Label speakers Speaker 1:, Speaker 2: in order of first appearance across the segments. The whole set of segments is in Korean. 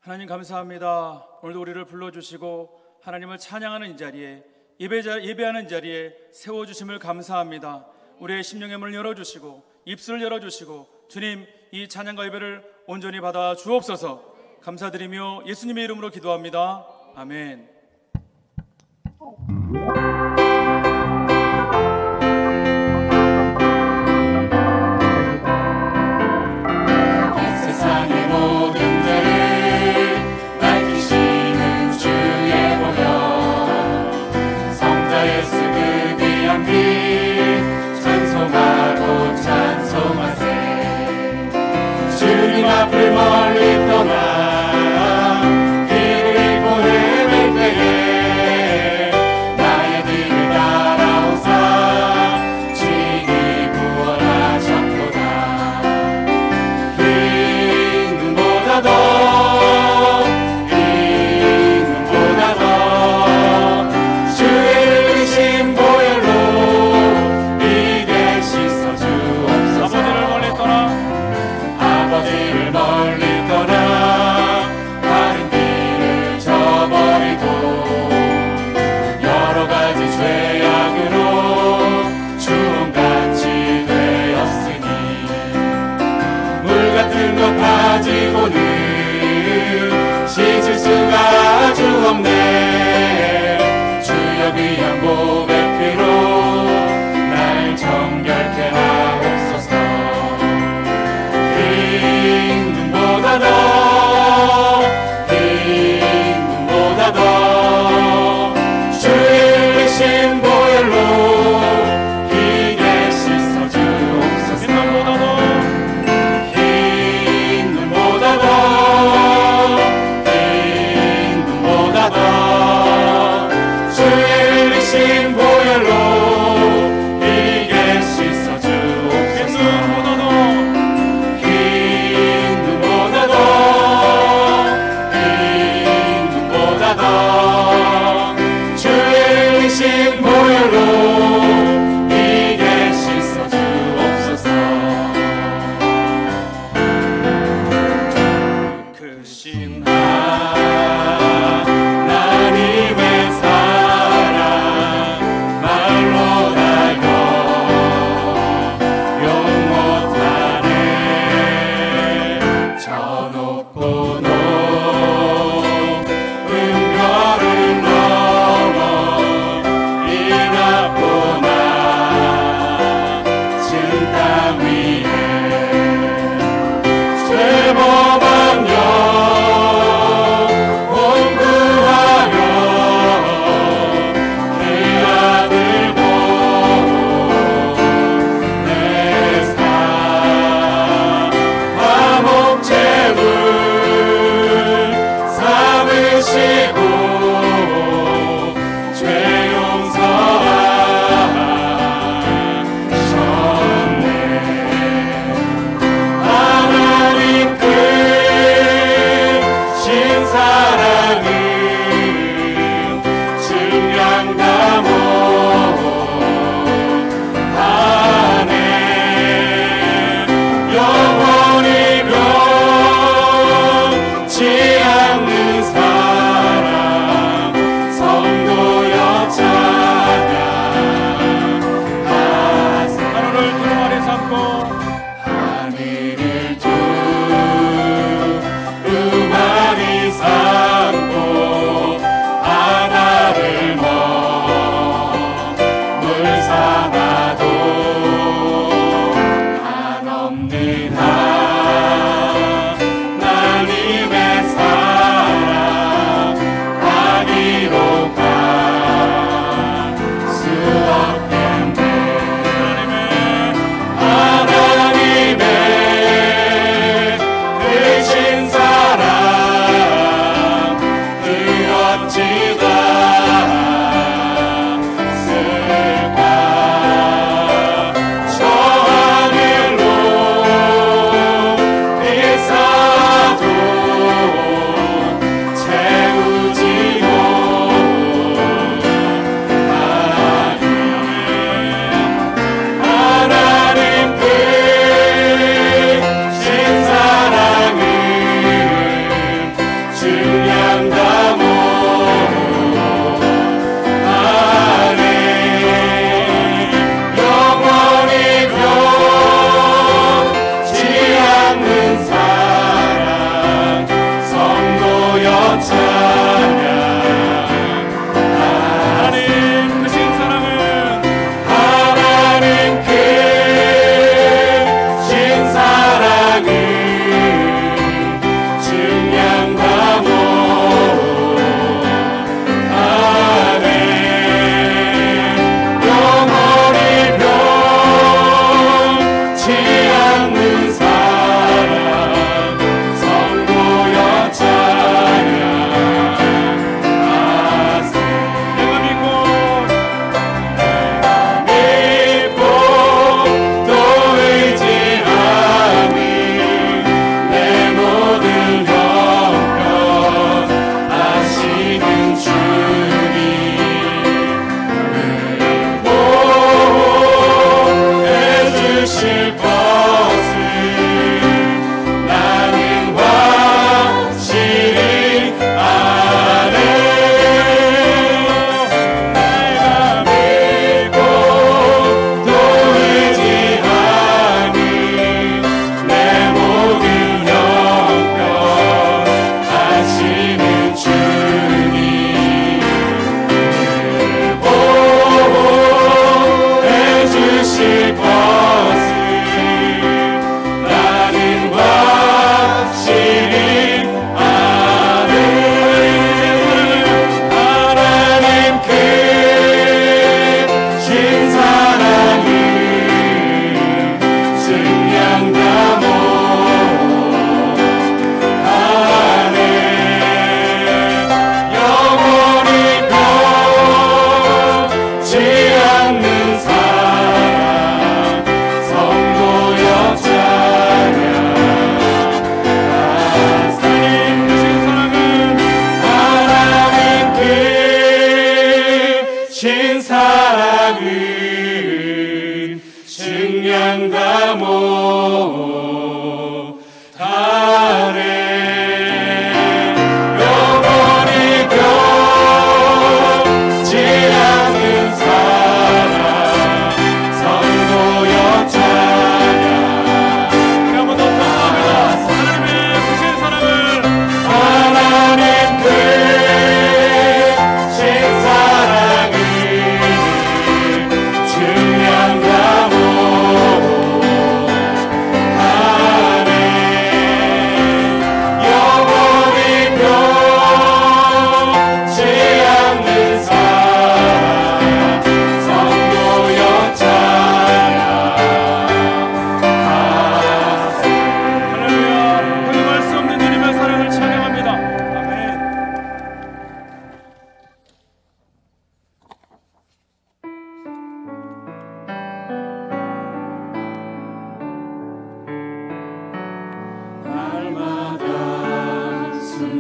Speaker 1: 하나님 감사합니다. 오늘도 우리를 불러주시고 하나님을 찬양하는 이 자리에 예배하는 자리에 세워주심을 감사합니다. 우리의 심령의 문을 열어주시고 입술을 열어주시고 주님, 이 찬양과 예배를 온전히 받아 주옵소서. 감사드리며 예수님의 이름으로 기도합니다. 아멘.
Speaker 2: 세상의 모든 죄를 밝히시는 주의 보혈, 성자 예수 그 귀한 피 찬송하고 찬송하세. 주님 앞을 멀리 떠나 길을 잃고 헤맬 때에 나의 길을 따라오사 친히 구원하셨도다. 가지고는 씻을 수가 아주 없네. 주여 귀한 몸의 피로 날 정결케 하옵소서. 흰 눈보다 더 주의 흘리신 보혈로 희게 씻어 주옵소서.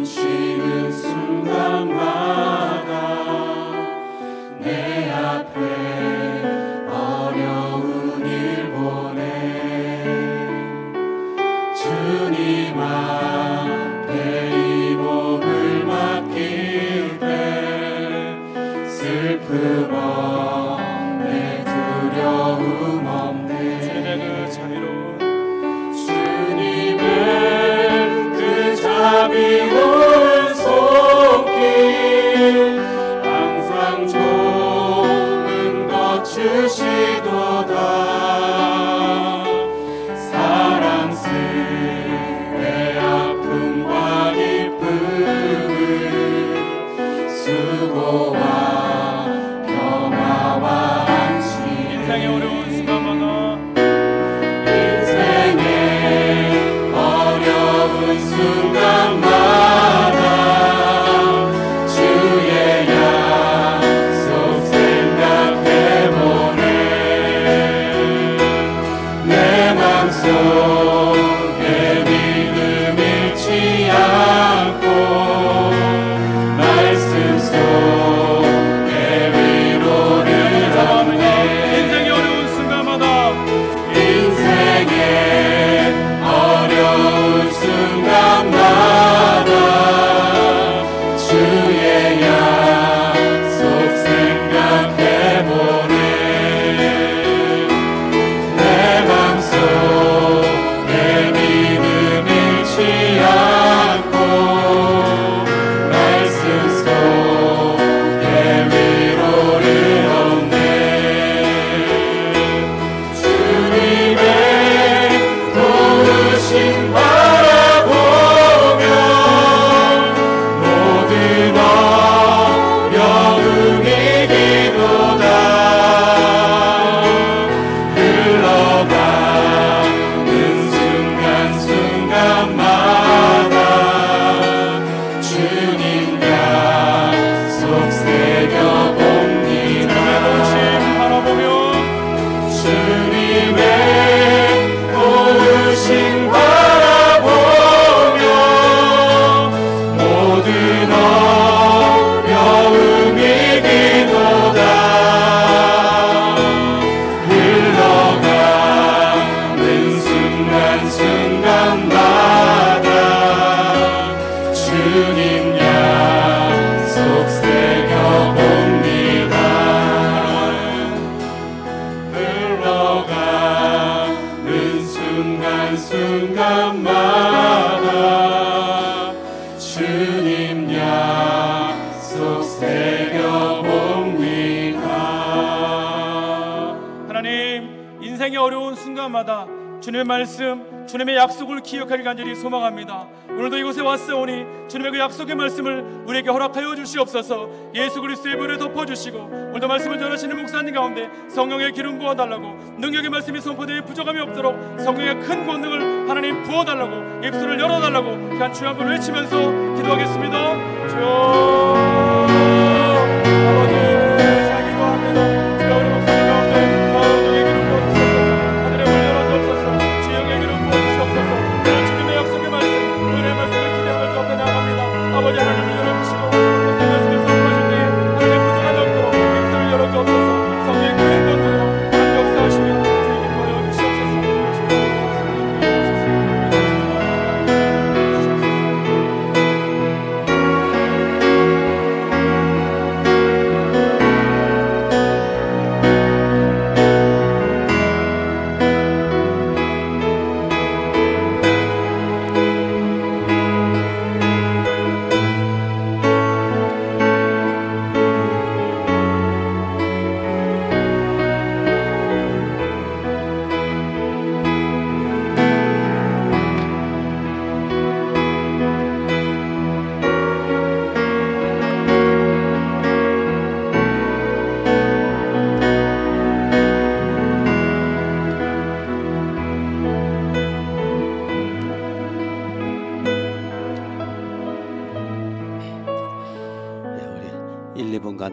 Speaker 2: 쉬는 순간마다 내 앞에 어려운 일 보내 주님 앞에 이 몸을 맡길 때 슬픔 없네 두려움 없네
Speaker 1: 주님의 그 자비로운
Speaker 2: 자비로운 손길 항상 좋은 것 주시도다 사랑스레 아픔과 기쁨을 수고와 평화와 안식
Speaker 1: 인생의 어려운 순간마다
Speaker 2: 순간마다 주의 약속 생각해보네 내 맘속에 믿음 잃지 않고 말씀 속에 위로를 얻네
Speaker 1: 인생의 어려운 순간마다
Speaker 2: 인생의 어려운 순간마다 주의 약속 생각해보네 내 맘속에 믿음 잃지 않고 말씀 속에 위로를 얻네 주님의 도우심 바라보며 모든 어려움이 기도다 흘러가는 순간순간마다 주님 약속 새겨봅니다 주님의 도우심 바라보며 모든 어려움이 기도다 흘러가는 순간순간마다 주님 약속 새겨봅니다 흘러가는 순간순간마다 주님 약속 새겨봅니다
Speaker 1: 하나님 인생의 어려운 순간마다 주님의 말씀 주님의 약속을 기억하길 간절히 소망합니다. 오늘도 이곳에 왔사오니 주님의 그 약속의 말씀을 우리에게 허락하여 주시옵소서. 예수 그리스도의 불에 덮어주시고 오늘도 말씀을 전하시는 목사님 가운데 성령의 기름 부어달라고 능력의 말씀이 선포되어 부족함이 없도록 성령의 큰 권능을 하나님 부어달라고 입술을 열어달라고 그냥 주여 한번 외치면서 기도하겠습니다. 주여 아버지 기도합니다. 주여 우리 목사님 가운데 성령의 기름 부어주시옵소서. 하늘의 문 열어주옵소서. 지역의 기름 부어주시옵소서. 오늘 주님의 약속의 말씀 은혜의 말씀을 기대하며 주 앞에 나갑니다. 아버지 하나님을 열어주시고 그 말씀을 선포하실 때에 하나님의 부족함이 없도록 입술을 열어주옵소서. 성령의 큰 권능으로 하나님 역사하시며 주님께 보여 주시옵소서.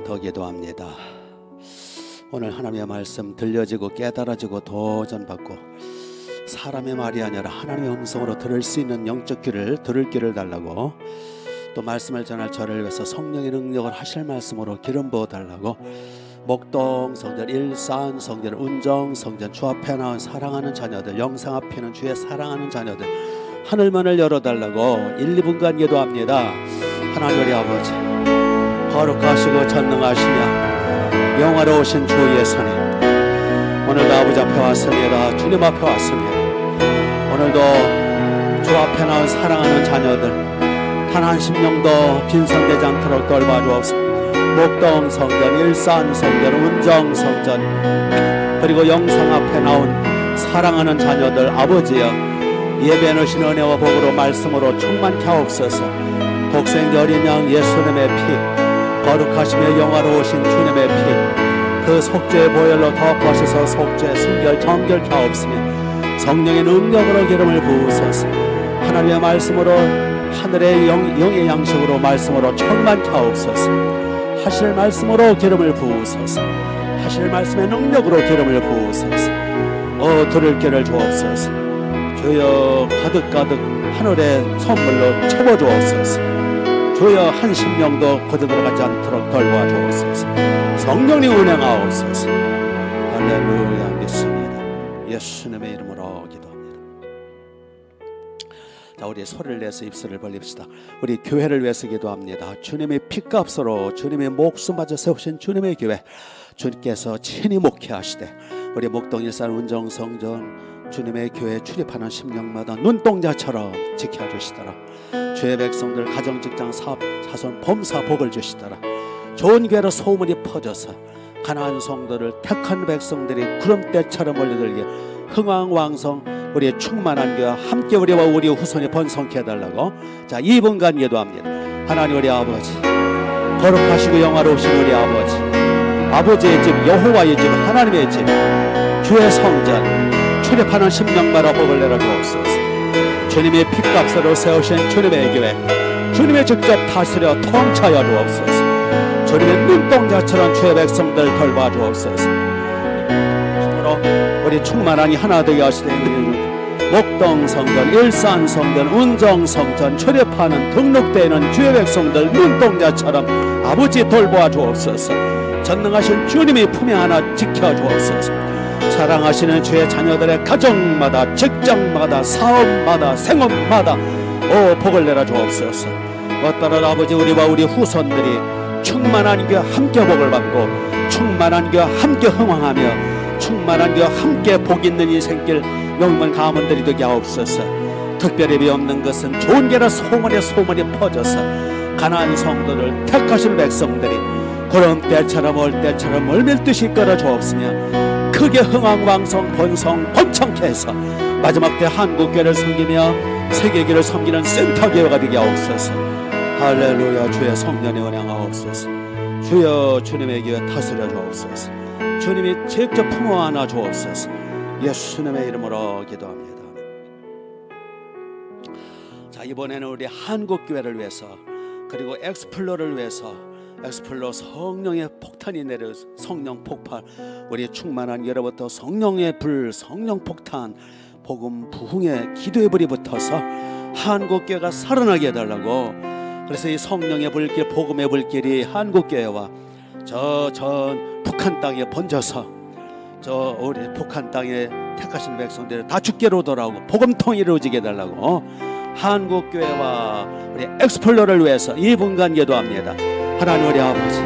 Speaker 3: 더 기도합니다. 오늘 하나님의 말씀 들려지고 깨달아지고 도전받고 사람의 말이 아니라 하나님의 음성으로 들을 수 있는 영적 귀를 들을 귀를 달라고 또 말씀을 전할 저를 위해서 성령의 능력을 하실 말씀으로 기름 부어달라고 목동 성전, 일산 성전, 운정 성전, 주 앞에 나온 사랑하는 자녀들, 영상 앞에 있는 주의 사랑하는 자녀들 하늘문을 열어달라고 1, 2분간 기도합니다. 하나님 우리 아버지, 거룩하시고 전능하시며 영화로우신 주 예수님, 오늘도 아버지 앞에 왔습니다. 주님 앞에 왔습니다. 오늘도 주 앞에 나온 사랑하는 자녀들 단 한 심령도 빈손되지 않도록 돌봐주옵소서. 목동 성전, 일산 성전, 운정 성전, 그리고 영상 앞에 나온 사랑하는 자녀들 아버지여, 예배 넣으신 은혜와 복으로 말씀으로 충만케 하옵소서. 독생자 어린 양 예수님의 피, 거룩하시며 영화로우신 주님의 피, 그 속죄의 보혈로 덮어셔서 속죄 순결 정결케 하옵시며 성령의 능력으로 기름을 부으소서. 하나님의 말씀으로 하늘의 영의 양식으로 말씀으로 충만케 하옵소서. 하실 말씀으로 기름을 부으소서. 하실 말씀의 능력으로 기름을 부으소서. 들을 길을 주옵소서. 주여 가득가득 하늘의 선물로 채워주옵소서. 주여 한 심령도 거저 들어가지 않도록 돌봐주옵소서. 성령님 운행하옵소서. 할렐루야 믿습니다. 예수님의 이름으로 기도합니다. 자, 우리 소리를 내서 입술을 벌립시다. 우리 교회를 위해서 기도합니다. 주님의 피값으로 주님의 목숨마저 세우신 주님의 교회, 주님께서 친히 목회하시되 우리 목동 일산 운정 성전 주님의 교회에 출입하는 심령마다 눈동자처럼 지켜주시더라. 주의 백성들 가정 직장 사업 자손 범사 복을 주시더라. 좋은 교회로 소문이 퍼져서 가나안 성도를 택한 백성들이 구름대처럼 몰려들게 흥왕왕성 우리의 충만한 교회와 함께 우리와 우리 후손이 번성케 해달라고. 자, 2분간 기도합니다. 하나님 우리 아버지, 거룩하시고 영화로우신 우리 아버지, 아버지의 집 여호와의 집 하나님의 집 주의 성전 출입하는 심령마다 복을 내려 주옵소서. 주님의 피값으로 세우신 주님의 교회, 주님의 직접 다스려 통치하여 주옵소서. 주님의 눈동자처럼 주의 백성들 돌봐 주옵소서. 우리 충만하니 하나 되게 하시되 목동 성전, 일산 성전, 운정 성전 출입하는 등록되는 주의 백성들 눈동자처럼 아버지 돌보아 주옵소서. 전능하신 주님이 품에 하나 지켜 주옵소서. 사랑하시는 주의 자녀들의 가정마다 직장마다 사업마다 생업마다 복을 내려 주옵소서. 어떠한 아버지 우리와 우리 후손들이 충만한 교회 함께 복을 받고 충만한 교회 함께 흥왕하며 충만한 교회 함께 복 있는 인생길 영문 가문들이 되게 하옵소서. 특별히 비없는 것은 좋은 게라 소문이 퍼져서 가나안 성도를 택하신 백성들이 구름대처럼 올 때처럼 멀밀듯이 끌어 주옵시며 크게 흥왕왕성 번성 번창케 해서 마지막 때 한국교회를 섬기며 세계교회를 섬기는 센터교회가 되게 하옵소서. 할렐루야. 주의 성령의 은행하옵소서. 주여 주님의 교회 다스려 주옵소서. 주님이 직접 품어 안아 주옵소서. 예수님의 이름으로 기도합니다. 자, 이번에는 우리 한국교회를 위해서 그리고 엑스플로를 위해서 엑스플로 성령의 폭탄이 내려 성령 폭발, 우리 충만한 예로부터 성령의 불, 성령 폭탄, 복음 부흥의 기도의 불이 붙어서 한국교회가 살아나게 해달라고. 그래서 이 성령의 불길, 복음의 불길이 한국교회와 전 북한 땅에 번져서 우리 북한 땅에 택하신 백성들을 다 주께로 돌아오고 복음통일을 이루어지게 해달라고. 한국교회와 우리 엑스플로를 위해서 2분간 기도합니다. 하나님 우리 아버지,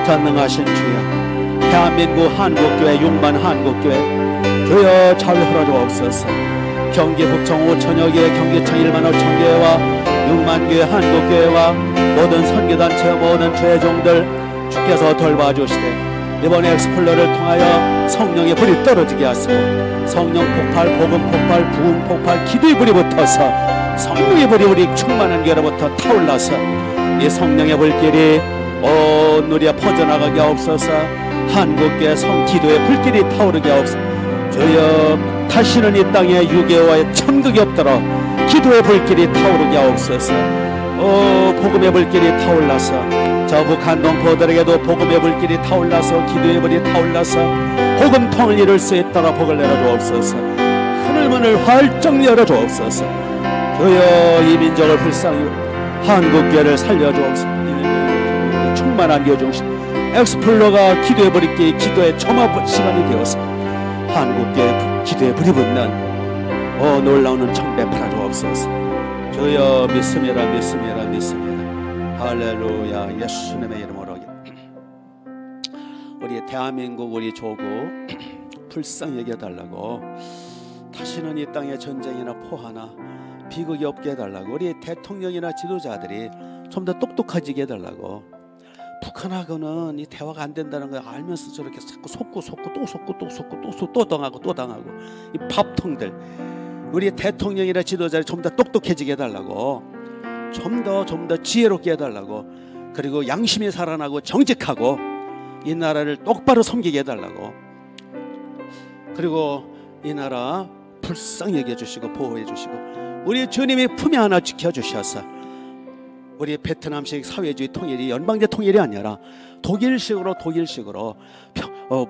Speaker 3: 전능하신 주여, 대한민국 한국교회 6만 한국교회 주여 자유하라 주옵소서. 경기 북청 5천여 개, 경기청 1만 5천 교회와 6만 교회 한국교회와 모든 선교단체 모든 죄종들 주께서 돌봐주시되 이번에 엑스플로를 통하여 성령의 불이 떨어지게 하시고 성령 폭발, 복음 폭발, 부흥 폭발, 기도의 불이 붙어서 성령의 불이 우리 충만한 교회로부터 타올라서 이 성령의 불길이 온 누리에 퍼져나가게 하옵소서. 한국교회 성기도의 불길이 타오르게 하옵소서. 주여 다시는 이 땅에 유괴와의 천국이 없도록 기도의 불길이 타오르게 하옵소서. 복음의 불길이 타올라서 저 북한 동포들에게도 복음의 불길이 타올라서 기도의 불이 타올라서 복음통을 이룰 수 있도록 복을 내려주옵소서. 하늘문을 활짝 열어주옵소서. 주여 이 민족을 불쌍히 한국교회를 살려주옵소서. 충만한 여정신 엑스플로가 기도해버리기에 기도의 초마 시간이 되어서 한국교회 기도에 불이 붙는 놀라운 청배 풀어주옵소서. 주여 믿습니다. 믿습니다. 믿습니다. 할렐루야. 예수님의 이름으로 우리 대한민국 우리 조국 불쌍히 여겨달라고, 다시는 이 땅에 전쟁이나 포화나 비극이 없게 해달라고, 우리 대통령이나 지도자들이 좀 더 똑똑해지게 해달라고. 북한하고는 이 대화가 안 된다는 걸 알면서 저렇게 자꾸 속고 또 당하고 이 밥통들, 우리 대통령이나 지도자를 좀 더 똑똑해지게 해달라고, 좀 더 지혜롭게 해달라고, 그리고 양심이 살아나고 정직하고 이 나라를 똑바로 섬기게 해달라고, 그리고 이 나라 불쌍히 여겨주시고 보호해주시고 우리 주님이 품에 하나 지켜주셔서 우리 베트남식 사회주의 통일이 연방제 통일이 아니라 독일식으로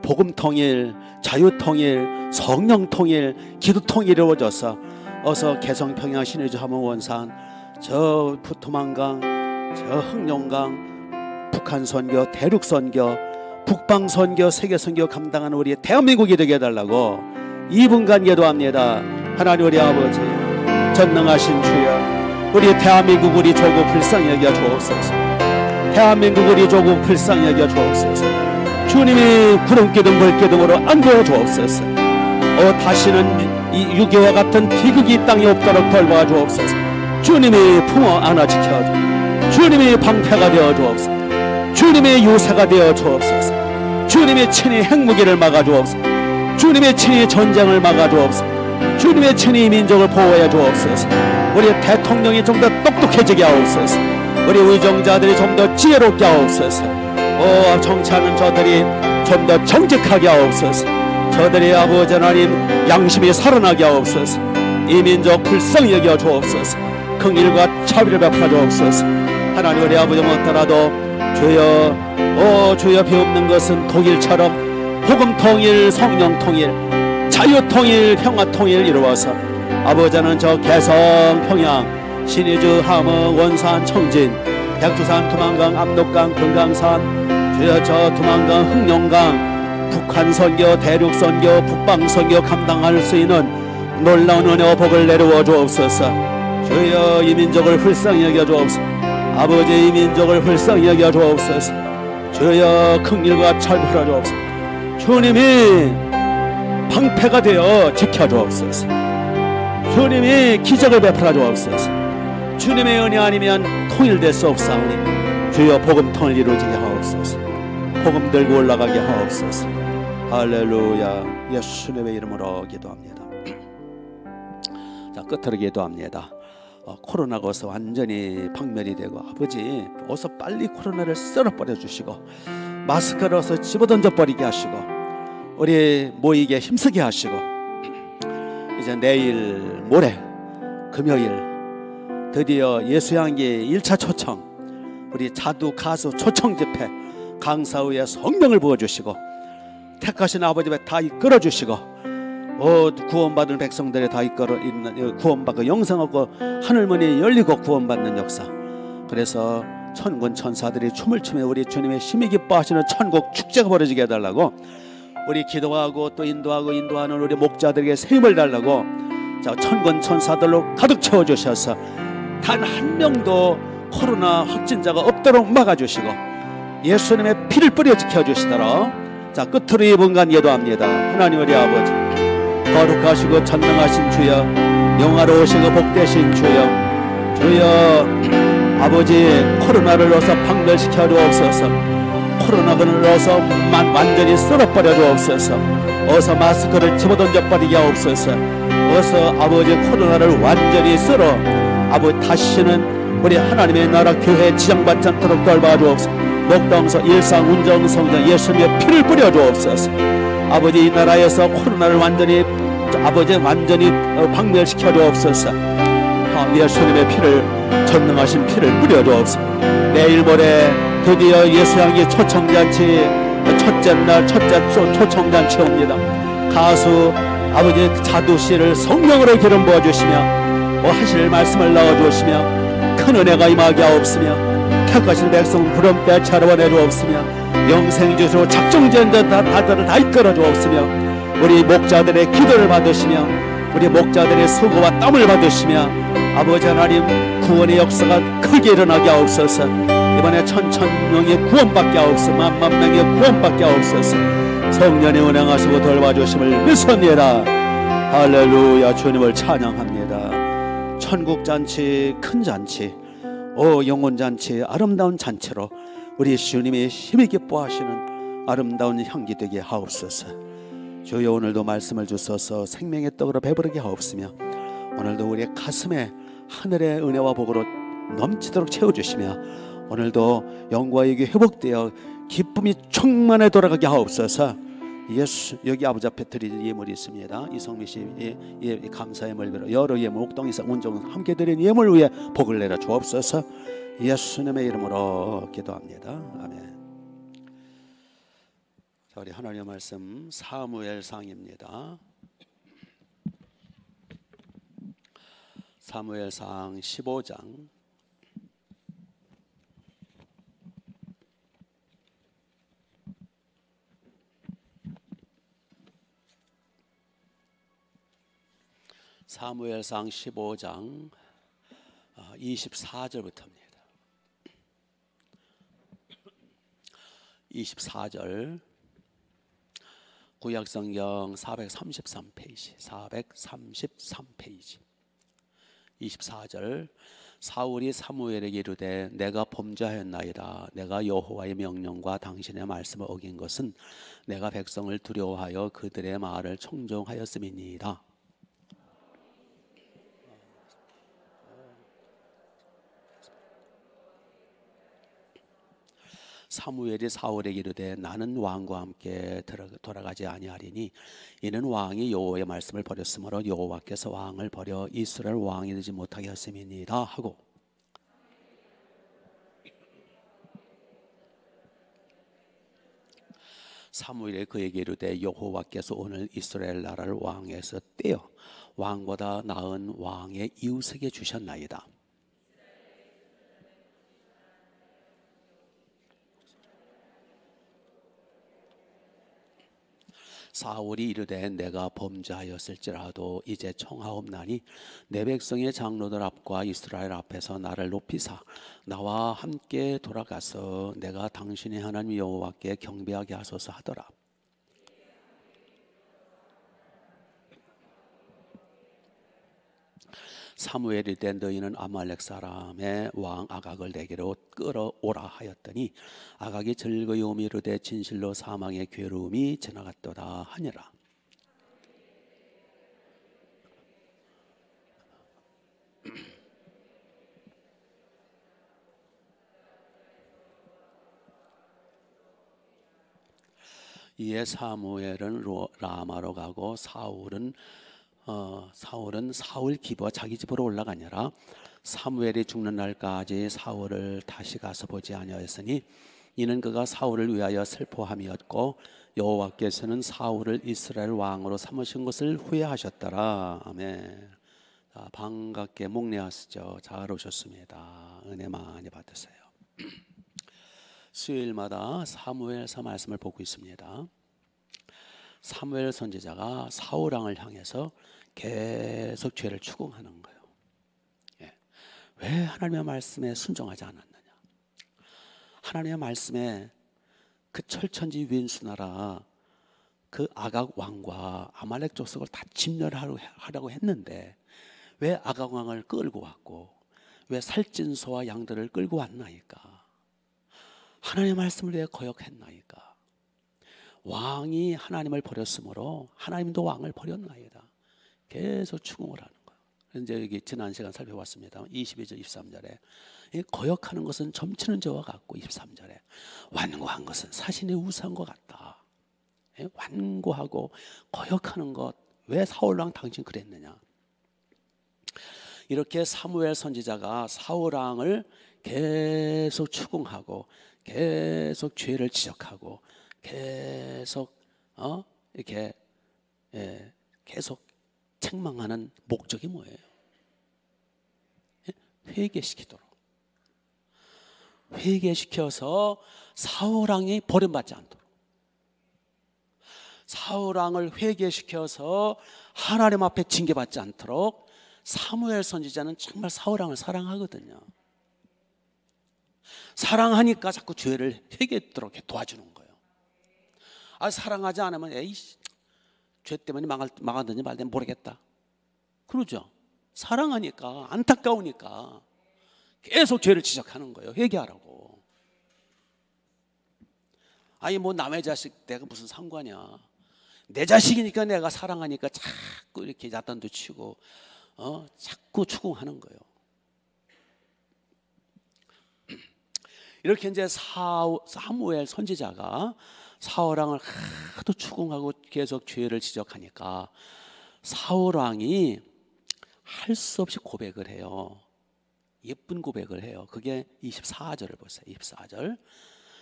Speaker 3: 복음 통일, 자유 통일, 성령 통일, 기도 통일이 이루어져서 어서 개성, 평양, 신의주, 함흥, 원산, 저 도만강, 저 흑룡강, 북한 선교, 대륙 선교, 북방 선교, 세계 선교 감당하는 우리 대한민국이 되게 해달라고 2분간 기도합니다. 하나님 우리 아버지 전능하신 주여, 우리 대한민국 우리 조국 불쌍히 여겨 주옵소서. 대한민국 우리 조국 불쌍히 여겨 주옵소서. 주님이 구름기둥 불기둥으로 안겨 주옵소서. 다시는 이 6.25와 같은 비극이 이 땅에 없도록 돌봐 주옵소서. 주님이 품어 안아 지켜 주님이 방패가 되어 주옵소서. 주님의 유세가 되어 주옵소서. 주님의 친히 핵무기를 막아 주옵소서. 주님의 친히 전쟁을 막아 주옵소서. 주님의 친히 민족을 보호해 주옵소서. 우리 대통령이 좀 더 똑똑해지게 하옵소서. 우리 의정자들이 좀 더 지혜롭게 하옵소서. 정치하는 저들이 좀 더 정직하게 하옵소서. 저들의 아버지 하나님 양심이 살아나게 하옵소서. 이 민족 불쌍히 여겨 주옵소서. 긍휼과 자비를 베풀어 주옵소서. 하나님 우리 아버지 못하라도 주여, 주여 비옵는 것은 독일처럼 복음 통일, 성령 통일, 자유 통일, 평화 통일 이루어서 아버지는 저 개성, 평양, 신의주, 함흥, 원산, 청진, 백두산, 두만강, 압록강, 금강산, 주여 저 두만강, 흑룡강, 북한 선교, 대륙 선교, 북방 선교 감당할 수 있는 놀라운 은혜와 복을 내려워 주옵소서. 주여 이 민족을 불쌍히 여겨 주옵소서. 아버지 이 민족을 불쌍히 여겨 주옵소서. 주여 긍휼과 철부러 주옵소서. 주님이 방패가 되어 지켜 주옵소서. 주님이 기적을 베풀어 주옵소서. 주님의 은혜 아니면 통일될 수 없사오니 주여 복음 통일 이루어지게 하옵소서. 복음 들고 올라가게 하옵소서. 할렐루야. 예수님의 이름으로 기도합니다. 자, 끝으로 기도합니다. 코로나가 어서 완전히 박멸이 되고 아버지 어서 빨리 코로나를 썰어버려 주시고 마스크를 어서 집어던져 버리게 하시고 우리 모이게 힘쓰게 하시고 이제 내일 모레 금요일 드디어 예수향기 1차 초청, 우리 자두 가수 초청 집회 강사 후에 성령을 부어주시고 택하신 아버지 다 이끌어 주시고 구원받을 백성들이 다 이끌어 있는 구원받고 영생하고 하늘문이 열리고 구원받는 역사. 그래서 천군 천사들이 춤을 추며 우리 주님의 심히 기뻐하시는 천국 축제가 벌어지게 해달라고 우리 기도하고 또 인도하는 우리 목자들에게 새 힘을 달라고 자 천군 천사들로 가득 채워주셔서 단 한 명도 코로나 확진자가 없도록 막아주시고 예수님의 피를 뿌려 지켜주시도록 자 끝으로 2분간 기도합니다. 하나님 우리 아버지 거룩하시고 전능하신 주여, 영화로우시고 복되신 주여, 주여 아버지 코로나를 어서 박멸시켜 주옵소서. 코로나를 어서 완전히 쓸어버려 주옵소서. 어서 마스크를 집어던져 버리게 하옵소서. 어서 아버지 코로나를 완전히 쓸어 아버지 다시는 우리 하나님의 나라 교회 지장받지 않도록 돌봐 주옵소서. 목동서 일상 운정 성전 예수님의 피를 뿌려 주옵소서. 아버지 이 나라에서 코로나를 완전히 박멸시켜 주옵소서. 예수님의 피를 전능하신 피를 뿌려 주옵소서. 내일 모레 드디어 예수향기 초청잔치 첫째 날 첫째 초청잔치 옵니다. 가수 아버지 자두씨를 성령으로 기름 부어주시며 하실 말씀을 넣어주시며 큰 은혜가 임하게 하옵으며 택하신 백성 구름대 차려내 주옵으며 영생 주시로 작정된 자들을 다 이끌어 주옵으며 우리 목자들의 기도를 받으시며 우리 목자들의 수고와 땀을 받으시며 아버지 하나님 구원의 역사가 크게 일어나게 하옵소서. 이번에 천천명의 구원받게 하옵소서. 만만명의 구원받게 하옵소서. 성령의 운행하시고 돌봐주심을 믿습니다. 할렐루야. 주님을 찬양합니다. 천국잔치 큰 잔치 영혼잔치 아름다운 잔치로 우리 주님이 힘이 기뻐하시는 아름다운 향기 되게 하옵소서. 주여 오늘도 말씀을 주셔서 생명의 떡으로 배부르게 하옵으며 오늘도 우리의 가슴에 하늘의 은혜와 복으로 넘치도록 채워주시며 오늘도 영광과 이게 회복되어 기쁨이 충만해 돌아가게 하옵소서. 예수 여기 아버지 앞에 드릴 예물이 있습니다. 이성미 씨 감사의 예물 여러 예물 옥동이사 온종 함께 드린 예물 위에 복을 내려 주옵소서. 예수님의 이름으로 기도합니다. 아멘. 자, 우리 하나님의 말씀 사무엘상입니다. 사무엘상 15장 사무엘상 15장 24절부터입니다. 24절 구약성경 433페이지 433페이지 24절 사울이 사무엘에게 이르되 내가 범죄하였나이다. 내가 여호와의 명령과 당신의 말씀을 어긴 것은 내가 백성을 두려워하여 그들의 말을 청종하였음이니이다. 사무엘이 사울에게 이르되 나는 왕과 함께 돌아가지 아니하리니 이는 왕이 여호와의 말씀을 버렸으므로 여호와께서 왕을 버려 이스라엘 왕이 되지 못하게 하심이니이다 하고 사무엘이 그에게 이르되 여호와께서 오늘 이스라엘 나라를 왕에서 떼어 왕보다 나은 왕의 이웃에게 주셨나이다. 사울이 이르되 내가 범죄하였을지라도 이제 청하옵나니 내 백성의 장로들 앞과 이스라엘 앞에서 나를 높이사 나와 함께 돌아가서 내가 당신의 하나님 여호와께 경배하게 하소서 하더라. 사무엘이 때 너희는 아말렉 사람의 왕 아각을 내게로 끌어오라 하였더니 아각이 즐거이 이르되 진실로 사망의 괴로움이 지나갔도다 하니라. 이에 사무엘은 라마로 가고 사울은 사울 기부와 자기 집으로 올라가니라. 사무엘이 죽는 날까지 사울을 다시 가서 보지 아니하였으니 이는 그가 사울을 위하여 슬퍼함이었고 여호와께서는 사울을 이스라엘 왕으로 삼으신 것을 후회하셨더라. 아멘. 자, 반갑게 목례하시죠. 잘 오셨습니다. 은혜 많이 받으세요. 수요일마다 사무엘서 말씀을 보고 있습니다. 사무엘 선지자가 사울 왕을 향해서 계속 죄를 추궁하는 거예요. 왜 하나님의 말씀에 순종하지 않았느냐? 하나님의 말씀에 그 철천지 윈수나라 그 아각 왕과 아말렉 족속을 다 진멸하려고 했는데 왜 아각 왕을 끌고 왔고 왜 살찐소와 양들을 끌고 왔나이까? 하나님의 말씀을 왜 거역했나이까? 왕이 하나님을 버렸으므로 하나님도 왕을 버렸나이다. 계속 추궁을 하는 거예요. 이제 여기 지난 시간 살펴봤습니다. 22절 23절에 거역하는 것은 점치는 죄와 같고 23절에 완고한 것은 사신의 우상한 것 같다. 완고하고 거역하는 것 왜 사울왕 당신 그랬느냐? 이렇게 사무엘 선지자가 사울왕을 계속 추궁하고 계속 죄를 지적하고 계속 이렇게 계속 책망하는 목적이 뭐예요? 회개시키도록. 회개시켜서 사울왕이 버림받지 않도록, 사울왕을 회개시켜서 하나님 앞에 징계받지 않도록 사무엘 선지자는 정말 사울왕을 사랑하거든요. 사랑하니까 자꾸 죄를 회개하도록 도와주는 거예요. 사랑하지 않으면 에이 죄 때문에 망하든지 말든지 모르겠다 그러죠. 사랑하니까, 안타까우니까 계속 죄를 지적하는 거예요. 회개하라고. 뭐 남의 자식 내가 무슨 상관이야. 내 자식이니까, 내가 사랑하니까 자꾸 이렇게 야단도 치고 자꾸 추궁하는 거예요. 이렇게 이제 사무엘 선지자가 사울왕을 하도 추궁하고 계속 죄를 지적하니까 사울왕이 할 수 없이 고백을 해요. 예쁜 고백을 해요. 그게 24절을 보세요. 24절.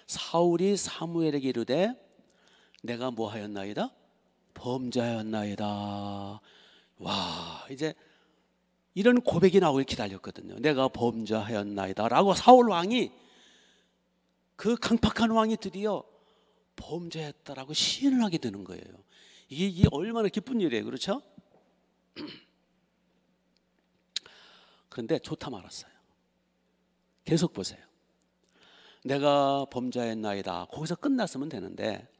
Speaker 3: 사울이 사무엘에게 이르되 내가 뭐 하였나이다? 범죄하였나이다. 와, 이제 이런 고백이 나오길 기다렸거든요. 내가 범죄하였나이다 라고 사울왕이, 그 강팍한 왕이 드디어 범죄했다라고 시인을 하게 되는 거예요. 이게 얼마나 기쁜 일이에요. 그렇죠? 그런데 좋다 말았어요. 계속 보세요. 내가 범죄했나이다. 거기서 끝났으면 되는데,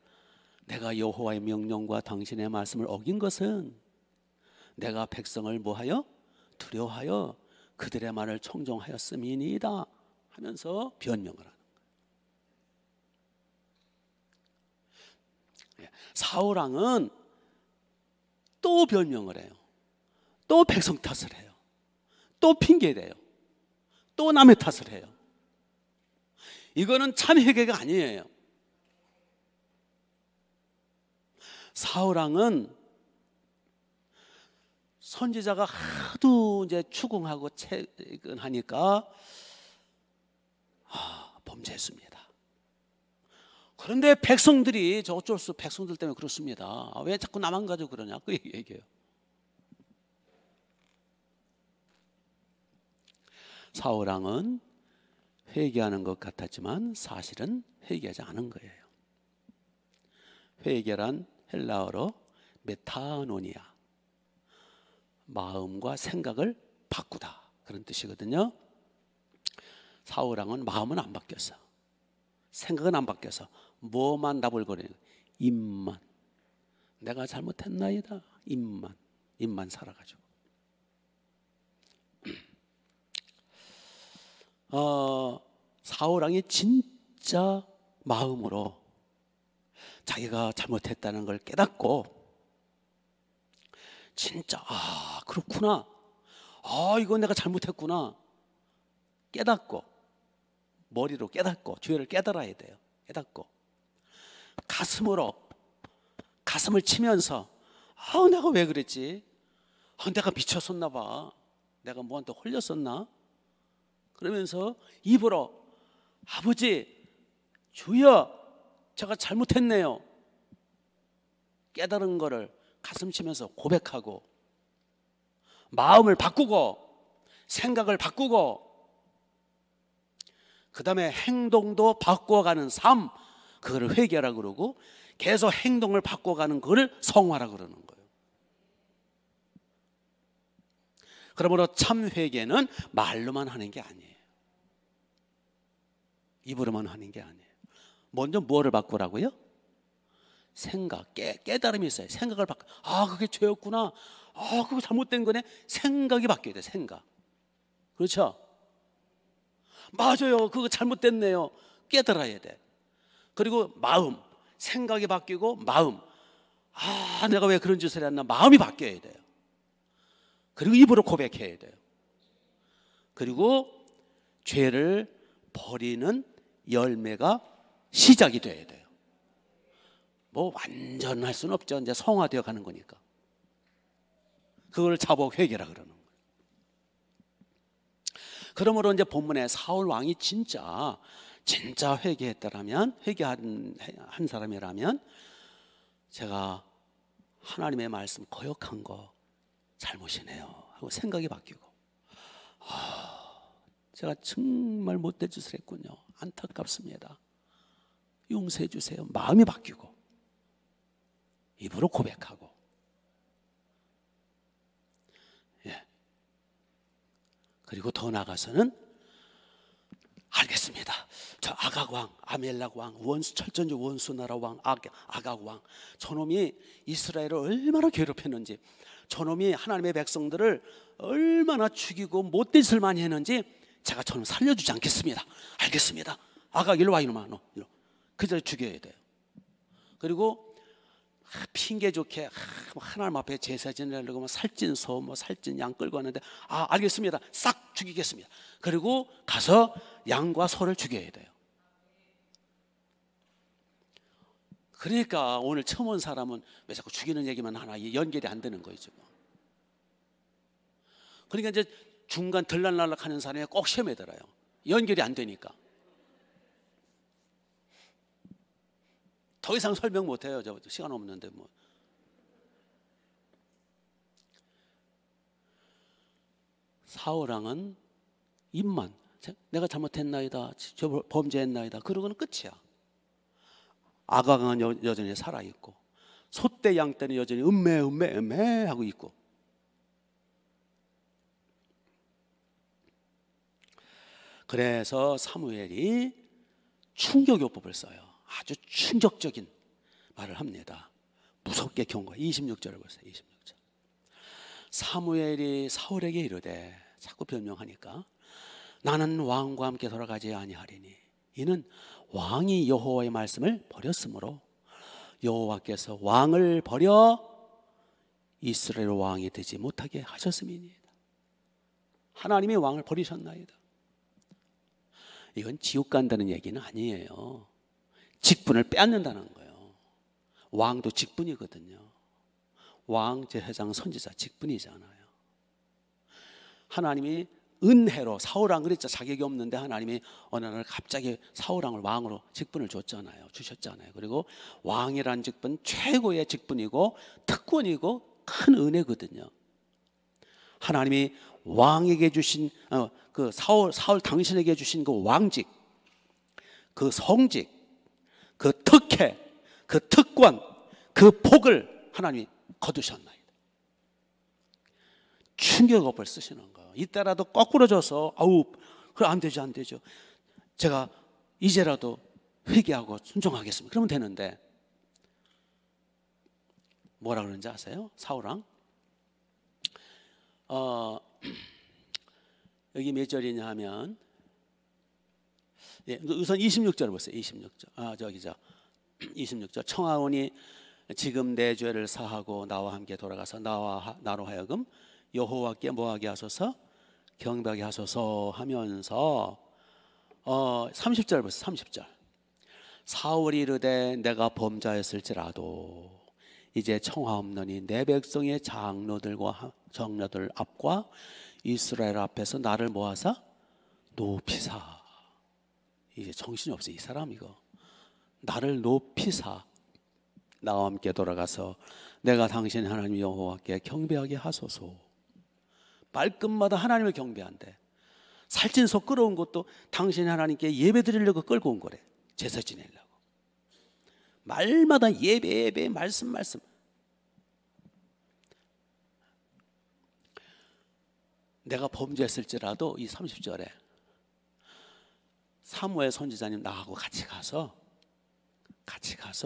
Speaker 3: 내가 여호와의 명령과 당신의 말씀을 어긴 것은 내가 백성을 뭐하여? 두려워하여 그들의 말을 청종하였음이니이다 하면서 변명을 하는 거예요. 사울왕은 또 변명을 해요. 또 백성 탓을 해요. 또 핑계대요. 또 남의 탓을 해요. 이거는 참 회개가 아니에요. 사울왕은 선지자가 하도 이제 추궁하고 채근하니까 범죄했습니다. 그런데 백성들이 어쩔 수, 백성들 때문에 그렇습니다. 왜 자꾸 나만 가지고 그러냐 그 얘기예요. 사울왕은 회개하는 것 같았지만 사실은 회개하지 않은 거예요. 회개란 헬라어로 메타노니아, 마음과 생각을 바꾸다 그런 뜻이거든요. 사울왕은 마음은 안 바뀌었어. 생각은 안 바뀌어서 뭐만 나불거리는, 입만, 내가 잘못했나이다, 입만 살아가지고. 사울왕이 진짜 마음으로 자기가 잘못했다는 걸 깨닫고, 진짜 그렇구나, 이건 내가 잘못했구나 깨닫고, 머리로 깨닫고, 죄를 깨달아야 돼요. 깨닫고 가슴으로, 가슴을 치면서 내가 왜 그랬지, 내가 미쳤었나 봐, 내가 뭐한테 홀렸었나, 그러면서 입으로 아버지, 주여, 제가 잘못했네요 깨달은 거를 가슴 치면서 고백하고, 마음을 바꾸고 생각을 바꾸고, 그 다음에 행동도 바꿔가는 삶, 그거를 회개라 그러고, 계속 행동을 바꿔가는 그거를 성화라 그러는 거예요. 그러므로 참 회개는 말로만 하는 게 아니에요. 입으로만 하는 게 아니에요. 먼저 뭐를 바꾸라고요? 생각, 깨달음이 있어요. 생각을 바꿔. 그게 죄였구나, 그거 잘못된 거네. 생각이 바뀌어야 돼. 생각. 그렇죠? 맞아요, 그거 잘못됐네요. 깨달아야 돼. 그리고 마음, 생각이 바뀌고 마음, 내가 왜 그런 짓을 했나, 마음이 바뀌어야 돼요. 그리고 입으로 고백해야 돼요. 그리고 죄를 버리는 열매가 시작이 돼야 돼요. 뭐 완전할 수는 없죠. 이제 성화되어 가는 거니까. 그걸 자복 회개라 그러는 거예요. 그러므로 이제 본문에 사울 왕이 진짜 회개했다라면, 회개한 사람이라면, 제가 하나님의 말씀 거역한 거 잘못이네요 하고 생각이 바뀌고, 제가 정말 못된 짓을 했군요. 안타깝습니다. 용서해 주세요. 마음이 바뀌고 입으로 고백하고, 예. 그리고 더 나아가서는 알겠습니다. 저 아각 왕, 아멜락 왕, 원수, 철전지 원수 나라 왕 아각 왕, 저놈이 이스라엘을 얼마나 괴롭혔는지, 저놈이 하나님의 백성들을 얼마나 죽이고 못된 짓을 많이 했는지 제가 저놈 살려주지 않겠습니다. 알겠습니다. 아각 일로 와, 이놈아, 너 일로. 그대로 죽여야 돼요. 그리고 핑계 좋게 하나님 앞에 제사 지내려고 살찐 소, 살찐 양 끌고 왔는데, 알겠습니다. 싹 죽이겠습니다. 그리고 가서 양과 소를 죽여야 돼요. 그러니까 오늘 처음 온 사람은 왜 자꾸 죽이는 얘기만 하나, 연결이 안 되는 거예요 지금. 그러니까 이제 중간 들락날락 하는 사람이 꼭 시험에 들어요. 연결이 안 되니까. 더 이상 설명 못해요. 저 시간 없는데 뭐. 사울왕은 입만, 내가 잘못했나이다, 저 범죄했나이다, 그러고는 끝이야. 아각왕은 여전히 살아있고, 소떼 양떼는 여전히 음매 하고 있고. 그래서 사무엘이 충격요법을 써요. 아주 충격적인 말을 합니다. 무섭게 경고해. 26절을 보세요. 26절. 사무엘이 사울에게 이르되, 자꾸 변명하니까, 나는 왕과 함께 돌아가지 아니하리니 이는 왕이 여호와의 말씀을 버렸으므로 여호와께서 왕을 버려 이스라엘 왕이 되지 못하게 하셨음이니이다. 하나님이 왕을 버리셨나이다. 이건 지옥 간다는 얘기는 아니에요. 직분을 빼앗는다는 거예요. 왕도 직분이거든요. 왕, 제사장, 선지자 직분이잖아요. 하나님이 은혜로, 사울왕 그랬죠. 자격이 없는데 하나님이 어느 날 갑자기 사울왕을 왕으로 직분을 주셨잖아요. 그리고 왕이라는 직분 최고의 직분이고 특권이고 큰 은혜거든요. 하나님이 왕에게 주신 그 사울 당신에게 주신 그 왕직, 그 성직, 그 특혜, 그 특권, 그 복을 하나님이 거두셨나이다. 충격업을 쓰시는 거예요. 이때라도 거꾸로 져서 그래 안 되죠. 제가 이제라도 회개하고 순종하겠습니다. 그러면 되는데, 뭐라 그러는지 아세요? 사울왕 여기 몇 절이냐 하면, 우선 26절 보세요. 26절. 26절. 청하오니 지금 내 죄를 사하고 나와 함께 돌아가서 나로 하여금 여호와께 뭐하게 하소서, 경배하게 하소서 하면서 30절 보세요. 30절. 사울이 이르되 내가 범자였을지라도 이제 청하옵노니 내 백성의 장로들과 정려들 앞과 이스라엘 앞에서 나를 모아서 높이사. 이제 정신이 없어 이 사람. 이거 나를 높이사 나와 함께 돌아가서 내가 당신 하나님 여호와께 경배하게 하소서. 말끝마다 하나님을 경배한대. 살찐 소 끌어온 것도 당신 하나님께 예배 드리려고 끌고 온 거래. 제사 지내려고. 말마다 예배 말씀. 내가 범죄했을지라도 이 30절에 사무엘 선지자님 나하고 같이 가서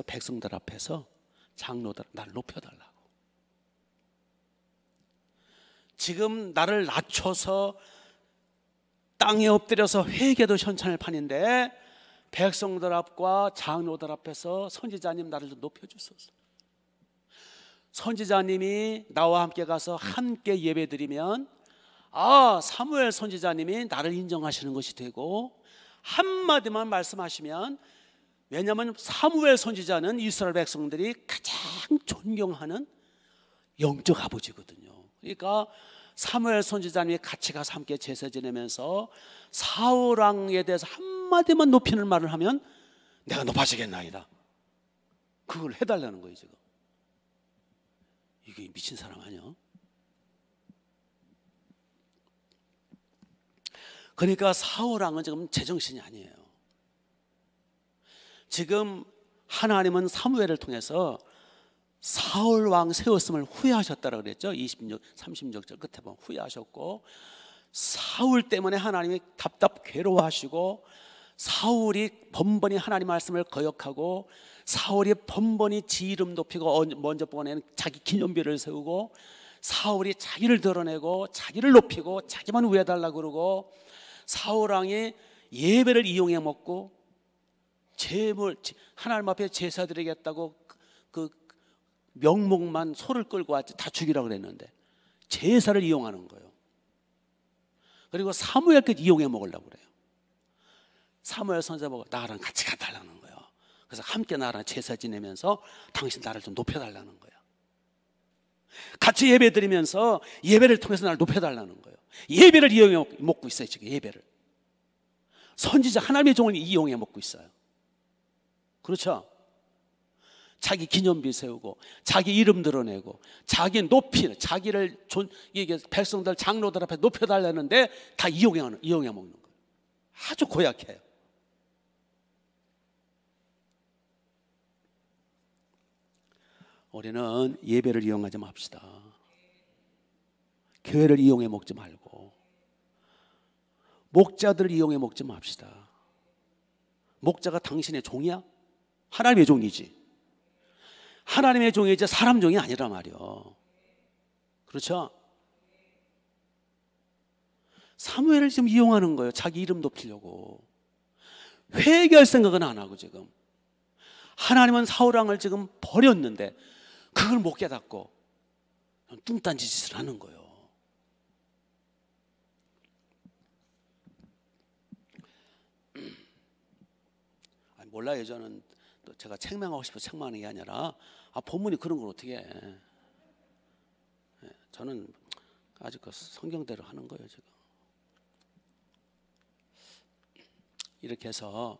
Speaker 3: 백성들 앞에서 장로들 나를 높여달라고. 지금 나를 낮춰서 땅에 엎드려서 회개도 현찮을 판인데 백성들 앞과 장로들 앞에서 선지자님 나를 좀 높여주소서. 선지자님이 나와 함께 가서 함께 예배드리면 사무엘 선지자님이 나를 인정하시는 것이 되고, 한마디만 말씀하시면, 왜냐하면 사무엘 선지자는 이스라엘 백성들이 가장 존경하는 영적 아버지거든요. 그러니까 사무엘 선지자님이 같이 가서 함께 제사 지내면서 사울왕에 대해서 한마디만 높이는 말을 하면 내가 높아지겠나이다. 그걸 해달라는 거예요 지금. 이게 미친 사람 아니야? 그러니까 사울 왕은 지금 제정신이 아니에요. 지금 하나님은 사무엘을 통해서 사울 왕 세웠음을 후회하셨다고 그랬죠. 36절 끝에 보면 후회하셨고, 사울 때문에 하나님이 답답 괴로워하시고, 사울이 번번이 하나님 말씀을 거역하고, 사울이 번번이 지 이름 높이고 먼저 보내는 자기 기념비를 세우고, 사울이 자기를 드러내고 자기를 높이고 자기만 위해달라고 그러고, 사울 왕이 예배를 이용해 먹고 제물 하나님 앞에 제사 드리겠다고 그 명목만 소를 끌고 왔지 다 죽이라고 그랬는데 제사를 이용하는 거예요. 그리고 사무엘까지 이용해 먹으려고 그래요. 사무엘 선지자 보고 나랑 같이 가달라는 거예요. 그래서 함께 나랑 제사 지내면서 당신 나를 좀 높여달라는 거예요. 같이 예배 드리면서 예배를 통해서 나를 높여달라는 거예요. 예배를 이용해 먹고 있어요. 지금 예배를 선지자 하나님의 종을 이용해 먹고 있어요. 그렇죠? 자기 기념비 세우고 자기 이름 드러내고 자기 높이는 자기를 이게 백성들 장로들 앞에 높여달라는데 다 이용해 먹는 거예요. 아주 고약해요. 우리는 예배를 이용하지 맙시다. 교회를 이용해 먹지 말고 목자들을 이용해 먹지 맙시다. 목자가 당신의 종이야? 하나님의 종이지. 하나님의 종이지 사람 종이 아니란 말이요. 그렇죠? 사무엘을 지금 이용하는 거예요. 자기 이름 높이려고. 회개할 생각은 안 하고 지금 하나님은 사울 왕을 지금 버렸는데 그걸 못 깨닫고 뚱딴지 짓을 하는 거예요. 몰라요. 저는 또 제가 책망하고 싶어 책망하는 게 아니라 본문이 그런 걸 어떻게 해. 저는 아직 그 성경대로 하는 거예요. 지금 이렇게 해서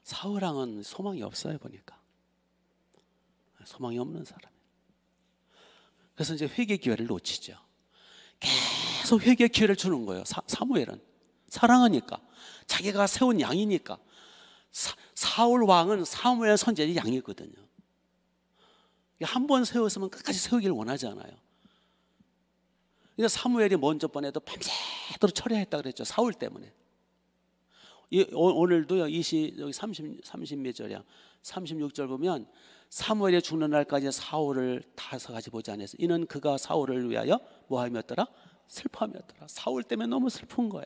Speaker 3: 사울 왕은 소망이 없어요. 보니까 소망이 없는 사람이에요. 그래서 이제 회개 기회를 놓치죠. 계속 회개 기회를 주는 거예요. 사무엘은 사랑하니까, 자기가 세운 양이니까. 사울 왕은 사무엘 선지자의 양이거든요. 한 번 세웠으면 끝까지 세우기를 원하지 않아요. 그러니까 사무엘이 먼저 번에도 밤새도록 처리했다 그랬죠. 사울 때문에. 오늘도요. 30몇 절이야. 36절 보면 사무엘이 죽는 날까지 사울을 다섯 가지 보지 않았어. 이는 그가 사울을 위하여 뭐하였더라? 슬퍼하였더라. 사울 때문에 너무 슬픈 거야.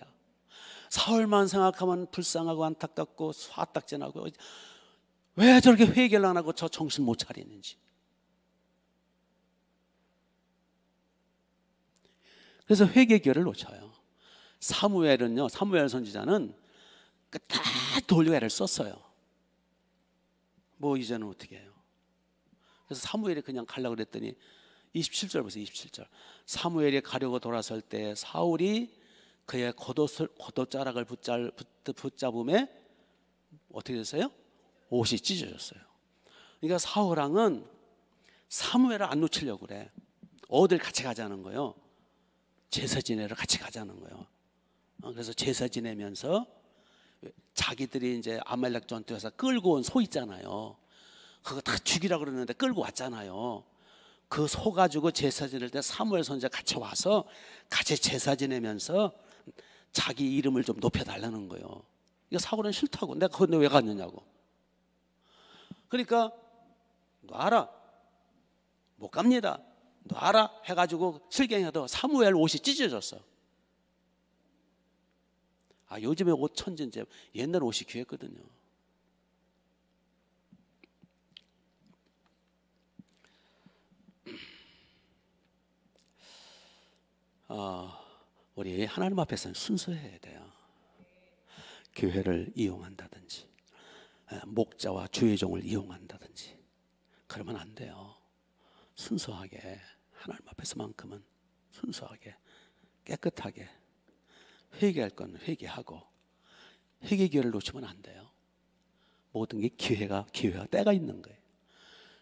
Speaker 3: 사울만 생각하면 불쌍하고 안타깝고 화딱지나고 왜 저렇게 회개를 안 하고 저 정신 못 차리는지. 그래서 회개 기회를 놓쳐요. 사무엘 선지자는 끝까지 돌리고 애를 썼어요. 뭐 이제는 어떻게 해요? 그래서 사무엘이 그냥 가려고 그랬더니 27절 보세요. 27절. 사무엘이 가려고 돌아설 때 사울이 그의 겉옷자락을 붙잡음에 어떻게 됐어요? 옷이 찢어졌어요. 그러니까 사울 왕은 사무엘을 안 놓치려고 그래. 어딜 같이 가자는 거예요. 제사 지내러 같이 가자는 거예요. 그래서 제사 지내면서 자기들이 이제 아말렉 전투에서 끌고 온 소 있잖아요. 그거 다 죽이라고 그러는데 끌고 왔잖아요. 그 소 가지고 제사 지낼 때 사무엘 선지자 같이 와서 같이 제사 지내면서 자기 이름을 좀 높여달라는 거예요. 이거 사울은 싫다고. 내가 그런데 왜 갔느냐고. 그러니까 놔라, 못 갑니다, 놔라 해가지고 실갱해도 사무엘 옷이 찢어졌어. 요즘에 옷 천진제, 옛날 옷이 귀했거든요. 우리 하나님 앞에서는 순수해야 돼요. 교회를 이용한다든지 목자와 주의 종을 이용한다든지 그러면 안 돼요. 순수하게 하나님 앞에서만큼은 순수하게 깨끗하게 회개할 건 회개하고 회개 기회를 놓치면 안 돼요. 모든 게 기회가 때가 있는 거예요.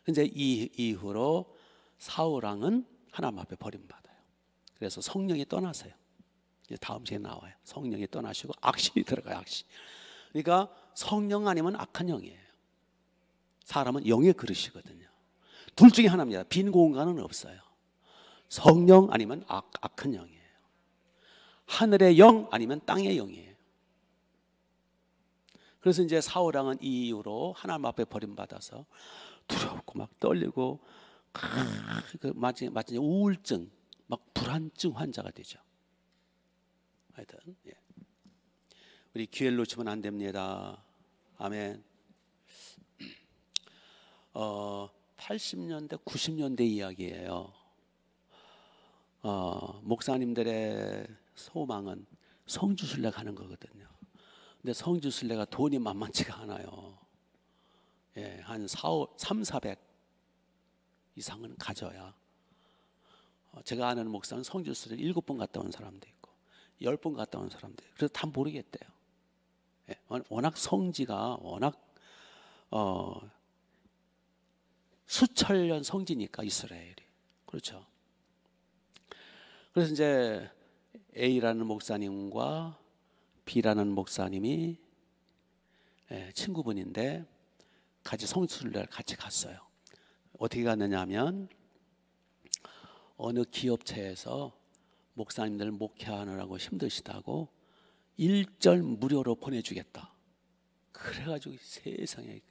Speaker 3: 이제 이 이후로 사울 왕은 하나님 앞에 버림받아요. 그래서 성령이 떠나세요. 이제 다음 시에 나와요. 성령이 떠나시고 악신이 들어가요. 악신. 그러니까 성령 아니면 악한 영이에요. 사람은 영의 그릇이거든요. 둘 중에 하나입니다. 빈 공간은 없어요. 성령 아니면 악한 영이에요. 하늘의 영 아니면 땅의 영이에요. 그래서 이제 사울왕은 이 이유로 하나님 앞에 버림받아서 두렵고 막 떨리고 마치 우울증, 막 불안증 환자가 되죠. 하여튼 우리 기회를 놓치면 안 됩니다. 아멘. 80년대, 90년대 이야기예요. 목사님들의 소망은 성지순례 가는 거거든요. 근데 성지순례가 돈이 만만치가 않아요. 한 300-400 이상은 가져야. 제가 아는 목사는 성지순례 7번 갔다 온 사람도 있고 10번 갔다 온 사람도 있고 그래서 다 모르겠대요. 워낙 성지가 워낙 수천 년 성지니까 이스라엘이. 그렇죠. 그래서 이제 A라는 목사님과 B라는 목사님이 친구분인데 같이 성지순례를 같이 갔어요. 어떻게 갔느냐 하면 어느 기업체에서 목사님들 목회하느라고 힘드시다고 일절 무료로 보내주겠다. 그래가지고 세상에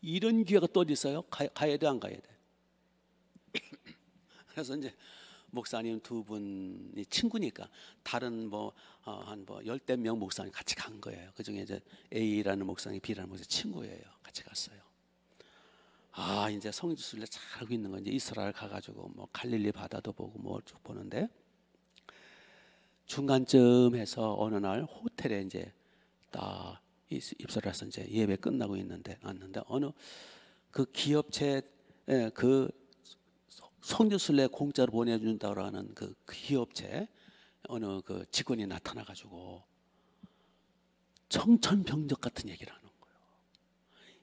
Speaker 3: 이런 기회가 또 어디 있어요? 가야 돼, 안 가야 돼? 그래서 이제 목사님 두 분이 친구니까 다른 한 10대 명 목사님 같이 간 거예요. 그 중에 이제 A라는 목사님, B라는 목사님 친구예요. 같이 갔어요. 이제 성지순례 잘하고 있는 건 이제 이스라엘 가가지고 뭐 갈릴리 바다도 보고 뭐 쭉 보는데 중간쯤에서 어느 날 호텔에 이제 딱 입소를 해서 이제 예배 끝나고 있는데 왔는데 어느 그 기업체 그 성지순례 공짜로 보내준다고 하는 그 기업체 어느 그 직원이 나타나가지고 청천벽력 같은 얘기를 하는 거예요.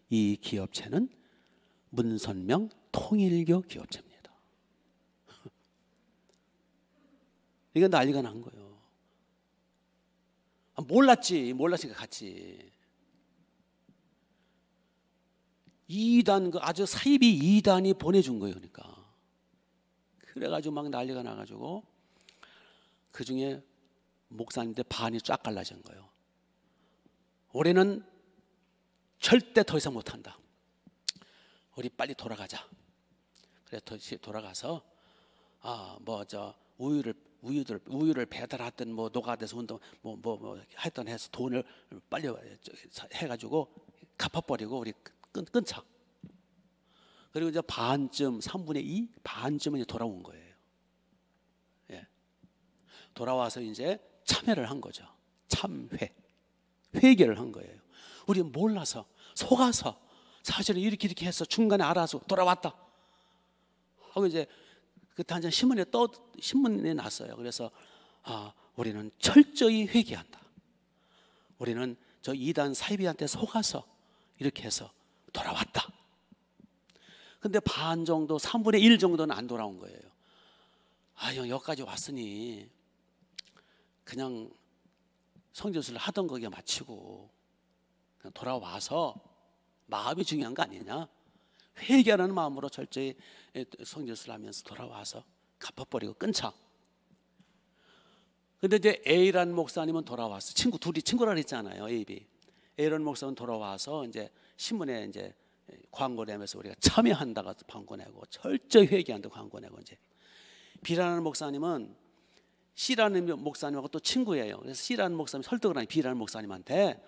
Speaker 3: 이 기업체는 문선명 통일교 기업체입니다. 이게 난리가 난 거예요. 몰랐으니까 갔지. 그 아주 사이비 2단이 보내준 거예요. 그러니까 그래가지고 막 난리가 나가지고 그 중에 목사님들 반이 쫙 갈라진 거예요. 올해는 절대 더 이상 못한다. 우리 빨리 돌아가자. 그래서 돌아가서 우유를 배달하든 뭐 노가다에서 운동 하여튼 해서 돈을 빨리 해가지고 갚아버리고 우리 끊자. 그리고 이제 반쯤 3분의 2 반쯤은 이제 돌아온 거예요. 돌아와서 이제 참회를 한 거죠. 회개를 한 거예요. 우리 몰라서 속아서 사실은 이렇게 해서 중간에 알아서 돌아왔다 하고 이제 그때 한 신문에 났어요. 그래서 우리는 철저히 회개한다. 우리는 저 이단 사이비한테 속아서 이렇게 해서 돌아왔다. 근데 반 정도 3분의 1 정도는 안 돌아온 거예요. 형 여기까지 왔으니 그냥 성지순례 하던 거기에 마치고 그냥 돌아와서 마음이 중요한 거 아니냐. 회개하는 마음으로 철저히 성지순례 하면서 돌아와서 갚아버리고 끊자. 근데 이제 A라는 목사님은 돌아와서 둘이 친구라 그랬잖아요. A라는 목사님은 돌아와서 이제 신문에 이제 광고 내면서 우리가 참여한다가 광고 내고 철저히 회개한다고 광고 내고 이제 B라는 목사님은 C라는 목사님하고 또 친구예요. 그래서 C라는 목사님이 설득을 하니 B라는 목사님한테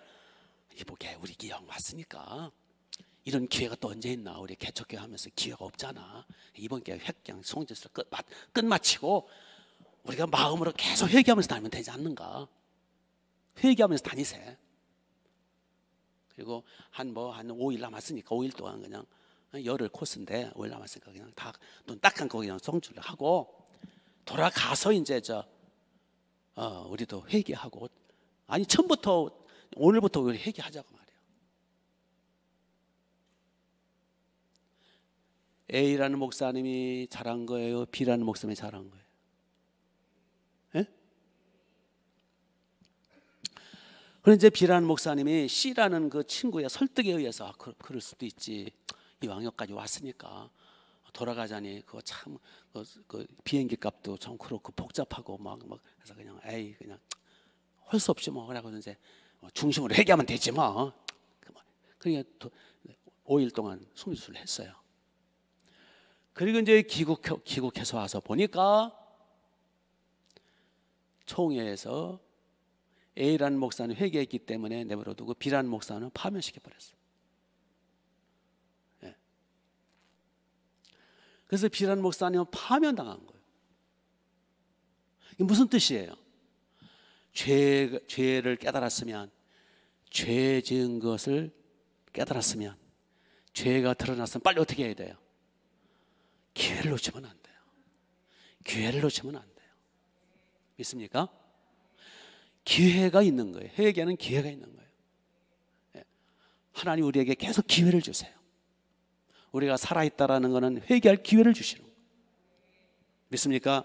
Speaker 3: 이보게 우리 기왕 왔으니까 이런 기회가 또 언제 있나. 우리 개척교회 하면서 기회가 없잖아. 이번 기회에 그냥 성지순례 끝마치고 우리가 마음으로 계속 회개하면서 다니면 되지 않는가. 회개하면서 다니세. 그리고 한 5일 남았으니까 5일 동안 그냥 열흘 코스인데 5일 남았으니까 그냥 다 눈 딱 감고 그냥 성지순례 하고 돌아가서 이제 우리도 회개하고 처음부터 오늘부터 우리 회개하자고 말이에요. A라는 목사님이 잘한 거예요? B라는 목사님이 잘한 거예요? 그런데 이제 비라는 목사님이 C라는 그 친구의 설득에 의해서 그럴 수도 있지. 이왕 여기까지 왔으니까 돌아가자니 그거 참 그 비행기 값도 좀 그렇고 복잡하고 막 그래서 그냥 에이 그냥 할 수 없지 뭐. 그래서 이제 중심으로 회개하면 되지 뭐. 그러니까 5일 동안 송유수를 했어요. 그리고 이제 귀국해서 와서 보니까 총회에서 A라는 목사는 회개했기 때문에 내버려두고 B라는 목사는 파면시켜버렸어요. 예. 그래서 B라는 목사님은 파면당한 거예요. 이게 무슨 뜻이에요? 죄를 깨달았으면, 죄 지은 것을 깨달았으면, 죄가 드러났으면 빨리 어떻게 해야 돼요? 기회를 놓치면 안 돼요. 기회를 놓치면 안 돼요. 믿습니까? 기회가 있는 거예요. 회개는 기회가 있는 거예요. 하나님 우리에게 계속 기회를 주세요. 우리가 살아있다라는 것은 회개할 기회를 주시는 거예요. 믿습니까?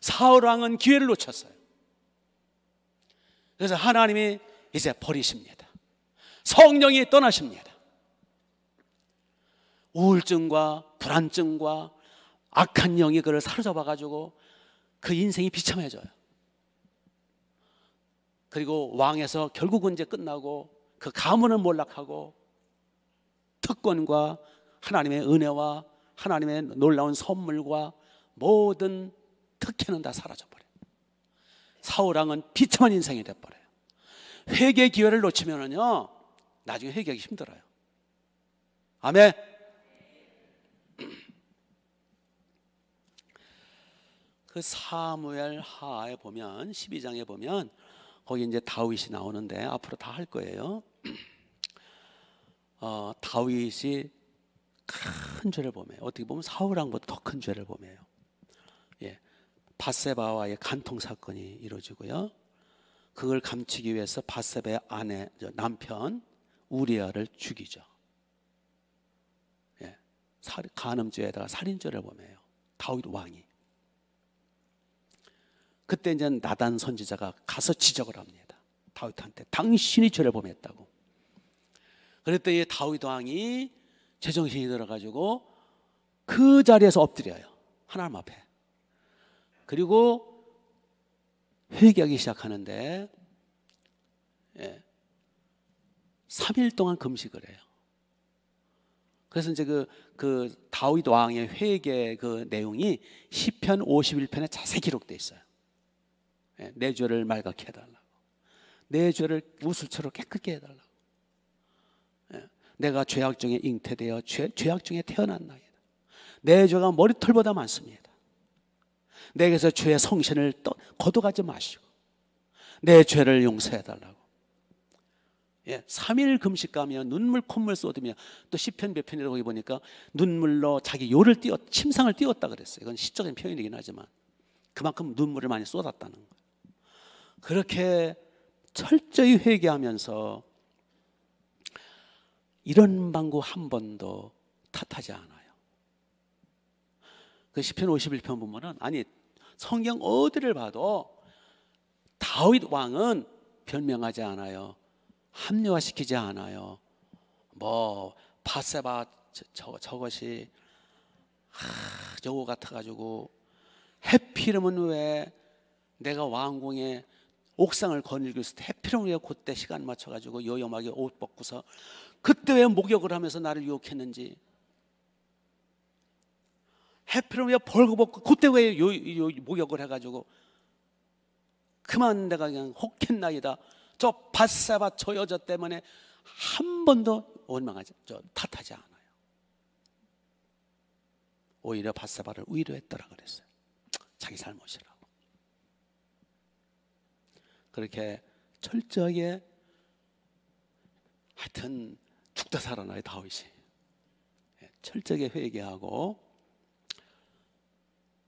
Speaker 3: 사울왕은 기회를 놓쳤어요. 그래서 하나님이 이제 버리십니다. 성령이 떠나십니다. 우울증과 불안증과 악한 영이 그를 사로잡아가지고 그 인생이 비참해져요. 그리고 왕에서 결국은 이제 끝나고 그 가문은 몰락하고 특권과 하나님의 은혜와 하나님의 놀라운 선물과 모든 특혜는 다 사라져버려요. 사울왕은 비참한 인생이 돼버려요. 회개 기회를 놓치면은요 나중에 회개하기 힘들어요. 아멘. 그 사무엘 하에 보면 12장에 보면 거기 이제 다윗이 나오는데 앞으로 다 할 거예요. 다윗이 큰 죄를 범해요. 어떻게 보면 사울왕보다 더 큰 죄를 범해요. 예, 밧세바와의 간통 사건이 이루어지고요. 그걸 감추기 위해서 밧세바의 아내, 남편 우리아를 죽이죠. 예, 간음죄에다가 살인죄를 범해요. 다윗 왕이. 그때 이제 나단 선지자가 가서 지적을 합니다. 다윗한테 당신이 죄를 범했다고. 그랬더니 다윗 왕이 제정신이 들어가지고 그 자리에서 엎드려요. 하나님 앞에. 그리고 회개하기 시작하는데 3일 동안 금식을 해요. 그래서 이제 그 다윗 왕의 회개 그 내용이 시편 51편에 자세히 기록되어 있어요. 내 죄를 말갛게 해달라고, 내 죄를 우슬처럼 깨끗게 해달라고, 내가 죄악 중에 잉태되어 죄악 중에 태어났나이다. 내 죄가 머리털보다 많습니다. 내게서 죄의 성신을 거둬가지 마시고 내 죄를 용서해달라고. 3일 금식 가며 눈물 콧물 쏟으며, 또 시편 몇 편이라고 보니까 눈물로 자기 요를 침상을 띄웠다 그랬어요. 이건 시적인 표현이긴 하지만 그만큼 눈물을 많이 쏟았다는 거예요. 그렇게 철저히 회개하면서 이런 방구 한 번도 탓하지 않아요. 그 시편 51편 보면은, 아니 성경 어디를 봐도 다윗 왕은 변명하지 않아요. 합리화시키지 않아요. 뭐 밧세바 저것이 저거 같아가지고 해피름은 왜 내가 왕궁에 옥상을 거닐고 있을 때 해피름 왜 그때 시간 맞춰가지고 요염하게 옷 벗고서 그때 왜 목욕을 하면서 나를 유혹했는지, 해피름 왜 벌거벗고 그때 왜 목욕을 해가지고 그만 내가 그냥 혹했나이다. 저 밧세바 저 여자 때문에 한 번도 원망하지, 탓하지 않아요. 오히려 밧세바를 위로했더라 그랬어요. 자기 잘못이라고. 그렇게 철저하게 하여튼 죽다 살아나요 다윗이. 철저하게 회개하고,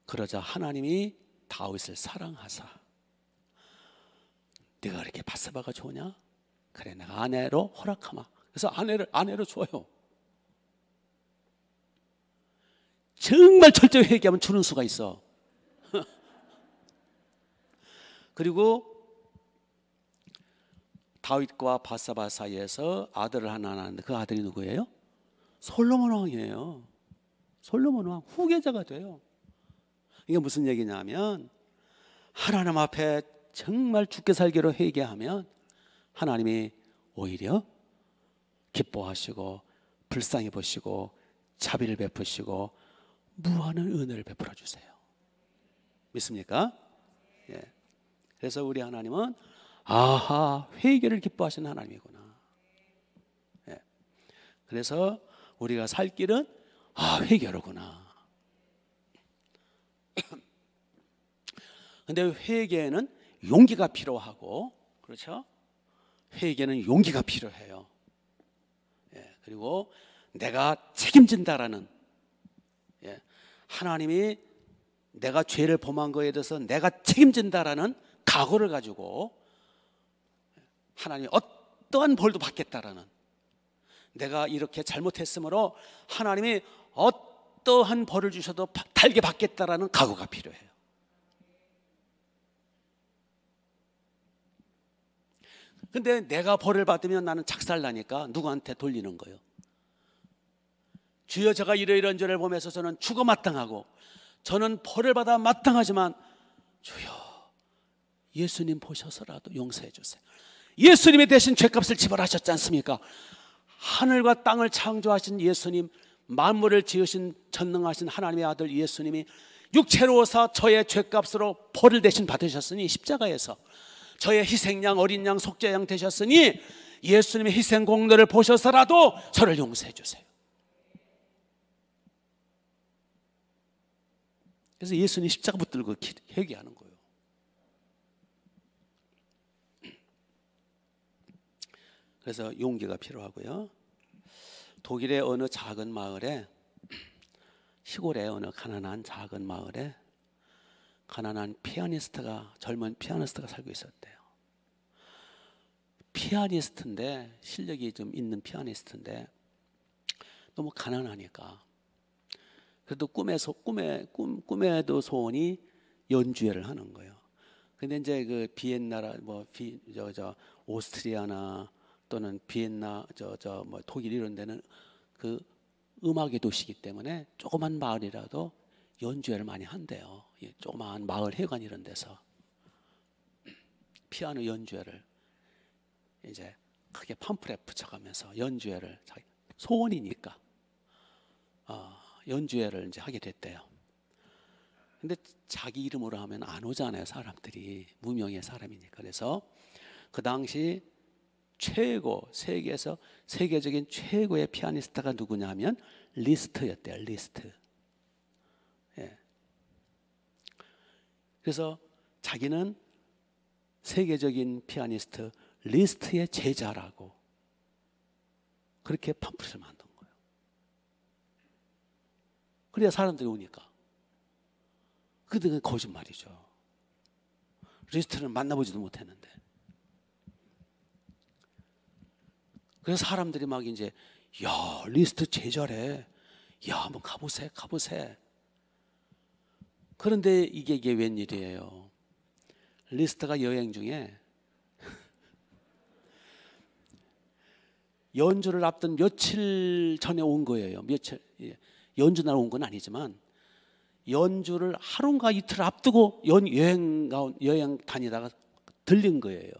Speaker 3: 그러자 하나님이 다윗을 사랑하사, 네가 그렇게 밧세바가 좋으냐? 그래 내가 아내로 허락하마. 그래서 아내로 줘요. 정말 철저히 회개하면 주는 수가 있어. 그리고 다윗과 바사바 사이에서 아들을 하나 낳았는데 그 아들이 누구예요? 솔로몬 왕이에요. 솔로몬 왕 후계자가 돼요. 이게 무슨 얘기냐면 하나님 앞에 정말 죽게 살기로 회개하면 하나님이 오히려 기뻐하시고 불쌍히 보시고 자비를 베푸시고 무한한 은혜를 베풀어 주세요. 믿습니까? 예. 그래서 우리 하나님은 아하, 회개를 기뻐하시는 하나님이구나. 예. 그래서 우리가 살 길은 회개로구나. 근데 회개에는 용기가 필요하고, 그렇죠? 회개는 용기가 필요해요. 예. 그리고 내가 책임진다라는, 예. 하나님이 내가 죄를 범한 거에 대해서 내가 책임진다라는 각오를 가지고 하나님이 어떠한 벌도 받겠다라는, 내가 이렇게 잘못했으므로 하나님이 어떠한 벌을 주셔도 달게 받겠다라는 각오가 필요해요. 근데 내가 벌을 받으면 나는 작살나니까 누구한테 돌리는 거예요? 주여, 제가 이러이러한 죄를 범해서 저는 죽어 마땅하고 저는 벌을 받아 마땅하지만 주여, 예수님 보셔서라도 용서해 주세요. 예수님이 대신 죄값을 지불하셨지 않습니까? 하늘과 땅을 창조하신 예수님, 만물을 지으신 전능하신 하나님의 아들 예수님이 육체로 오사 저의 죄값으로 벌을 대신 받으셨으니, 십자가에서 저의 희생양, 어린 양, 속죄양 되셨으니 예수님의 희생 공로를 보셔서라도 저를 용서해 주세요. 그래서 예수님 십자가 붙들고 회개하는 거예요. 그래서 용기가 필요하고요. 독일의 어느 작은 마을에, 시골의 어느 가난한 작은 마을에 가난한 피아니스트가, 젊은 피아니스트가 살고 있었대요. 피아니스트인데, 실력이 좀 있는 피아니스트인데 너무 가난하니까 그래도 꿈에도 소원이 연주회를 하는 거예요. 근데 이제 그 비엔나라 오스트리아나 또는 비엔나 뭐 독일 이런 데는 그 음악의 도시이기 때문에 조그만 마을이라도 연주회를 많이 한대요. 조그만 마을 회관 이런 데서 피아노 연주회를 이제 크게 팜프렛 붙여가면서 연주회를, 자기 소원이니까 연주회를 이제 하게 됐대요. 근데 자기 이름으로 하면 안 오잖아요, 사람들이. 무명의 사람이니까. 그래서 그 당시 세계에서 세계적인 최고의 피아니스트가 누구냐면 리스트였대요. 리스트. 예. 그래서 자기는 세계적인 피아니스트 리스트의 제자라고 그렇게 팜플렛을 만든 거예요. 그래야 사람들이 오니까. 근데 그건 거짓말이죠. 리스트를 만나보지도 못했는데. 그래서 사람들이 막 이제, 야, 리스트 제자래. 야, 한번 가보세. 그런데 이게 웬일이에요? 리스트가 여행 중에 연주를 앞둔 며칠 전에 온 거예요. 연주 날 온 건 아니지만 연주를 하루인가 이틀 앞두고 여행 다니다가 들린 거예요.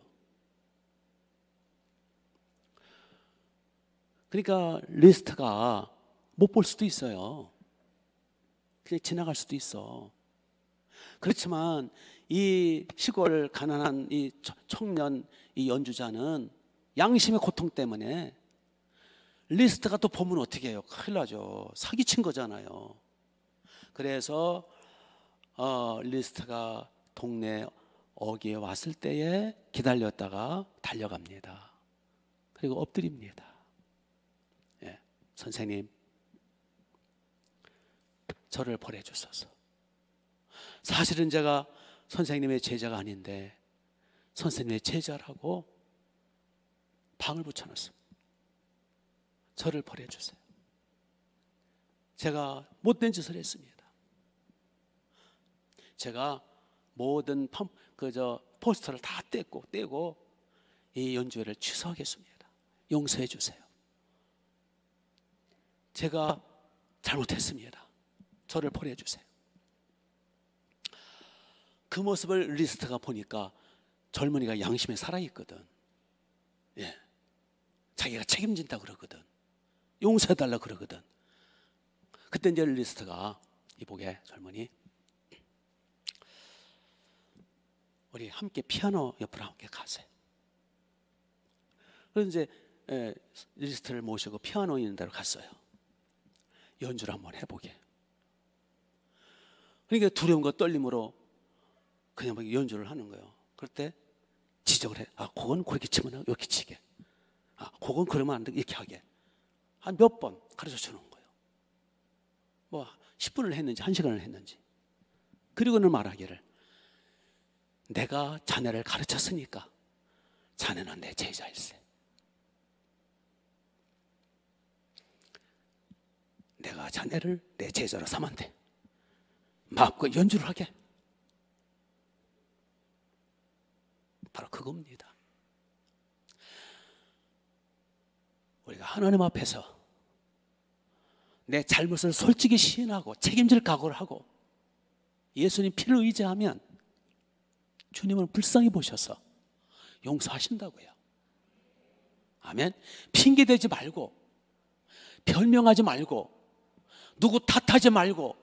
Speaker 3: 그러니까 리스트가 못 볼 수도 있어요. 그냥 지나갈 수도 있어. 그렇지만 이 시골 가난한 이 청년, 이 연주자는 양심의 고통 때문에 리스트가 또 보면 어떻게 해요? 큰일 나죠. 사기친 거잖아요. 그래서 리스트가 동네 어귀에 왔을 때에 기다렸다가 달려갑니다. 그리고 엎드립니다. 예, 선생님, 저를 보내주소서. 사실은 제가 선생님의 제자가 아닌데 선생님의 제자라고 방을 붙여놨습니다. 저를 보내주세요. 제가 못된 짓을 했습니다. 제가 모든 포스터를 다 떼고 이 연주회를 취소하겠습니다. 용서해 주세요. 제가 잘못했습니다. 저를 버려 주세요. 그 모습을 리스트가 보니까 젊은이가 양심에 살아있거든. 예. 자기가 책임진다 그러거든. 용서해달라 그러거든. 그때 이제 리스트가 이보게 젊은이, 우리 함께 피아노 옆으로 함께 가세요. 그래서 이제 리스트를 모시고 피아노 있는 데로 갔어요. 연주를 한번 해보게. 그러니까 두려움과 떨림으로 그냥 막 연주를 하는 거예요. 그럴 때 지적을 해. 아, 그건 그렇게 치면 이렇게 치게. 아, 그건 그러면 안 돼. 이렇게 하게. 한 몇 번 가르쳐 주는 거예요. 뭐 10분을 했는지 1시간을 했는지. 그리고는 말하기를, 내가 자네를 가르쳤으니까 자네는 내 제자일세. 내가 자네를 내 제자로 삼았는데 마음껏 연주를 하게. 바로 그겁니다. 우리가 하나님 앞에서 내 잘못을 솔직히 시인하고 책임질 각오를 하고 예수님 피를 의지하면 주님은 불쌍히 보셔서 용서하신다고요. 아멘. 핑계대지 말고, 변명하지 말고, 누구 탓하지 말고,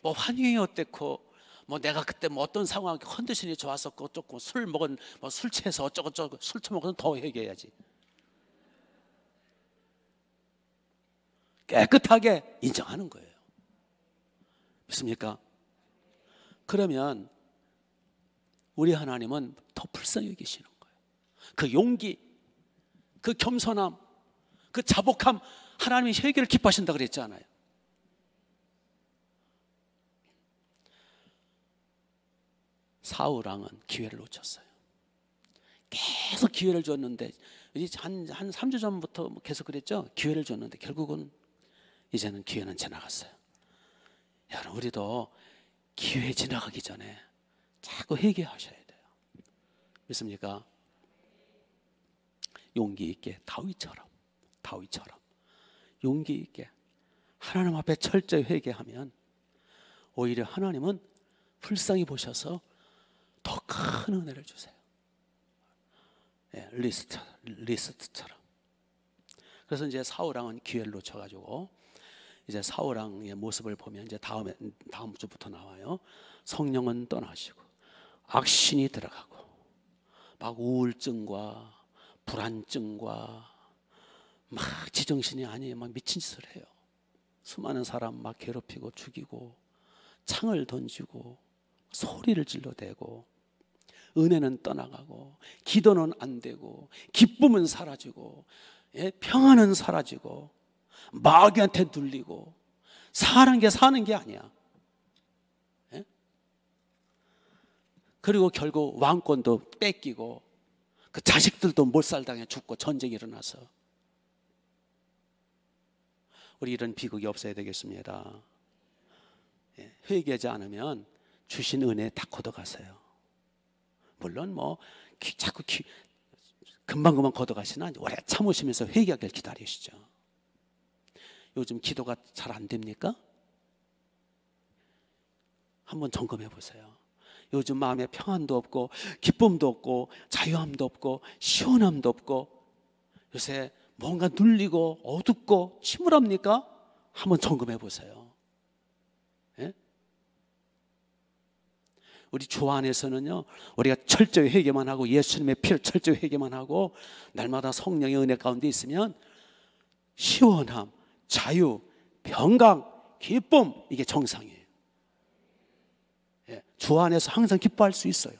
Speaker 3: 뭐 환경이 어땠고, 뭐 내가 그때 뭐 어떤 상황 컨디션이 좋았었고 어쩌고, 술 먹은 뭐 술 취해서 어쩌고 술 처먹어서 더 얘기해야지. 깨끗하게 인정하는 거예요. 믿습니까? 그러면 우리 하나님은 더 불쌍히 여기시는 거예요. 그 용기, 그 겸손함, 그 자복함, 하나님이 회개를 기뻐하신다 그랬잖아요. 사울 왕은 기회를 놓쳤어요. 계속 기회를 줬는데, 한 3주 전부터 계속 그랬죠. 기회를 줬는데 결국은 이제는 기회는 지나갔어요. 여러분, 우리도 기회 지나가기 전에 자꾸 회개하셔야 돼요. 믿습니까? 용기 있게 다윗처럼 용기 있게 하나님 앞에 철저히 회개하면 오히려 하나님은 불쌍히 보셔서 더 큰 은혜를 주세요. 예, 리스트처럼. 그래서 이제 사울왕은 기회를 놓쳐가지고, 이제 사울왕의 모습을 보면 이제 다음 주부터 나와요. 성령은 떠나시고 악신이 들어가고 막 우울증과 불안증과 막 지정신이 아니에요. 막 미친 짓을 해요. 수많은 사람 막 괴롭히고 죽이고 창을 던지고 소리를 질러대고, 은혜는 떠나가고 기도는 안 되고 기쁨은 사라지고, 예, 평안은 사라지고 마귀한테 눌리고 사는 게 아니야. 예? 그리고 결국 왕권도 뺏기고 그 자식들도 몰살당해 죽고 전쟁이 일어나서, 우리 이런 비극이 없어야 되겠습니다. 예, 회개하지 않으면 주신 은혜 다 걷어가세요. 물론 뭐 자꾸 금방 걷어가시나 오래 참으시면서 회개하길 기다리시죠. 요즘 기도가 잘 안 됩니까? 한번 점검해 보세요. 요즘 마음에 평안도 없고 기쁨도 없고 자유함도 없고 시원함도 없고 요새 뭔가 눌리고 어둡고 침울합니까? 한번 점검해 보세요. 예? 우리 주 안에서는요, 우리가 철저히 회개만 하고 예수님의 피를 철저히 회개만 하고 날마다 성령의 은혜 가운데 있으면 시원함, 자유, 평강, 기쁨, 이게 정상이에요. 예, 주 안에서 항상 기뻐할 수 있어요.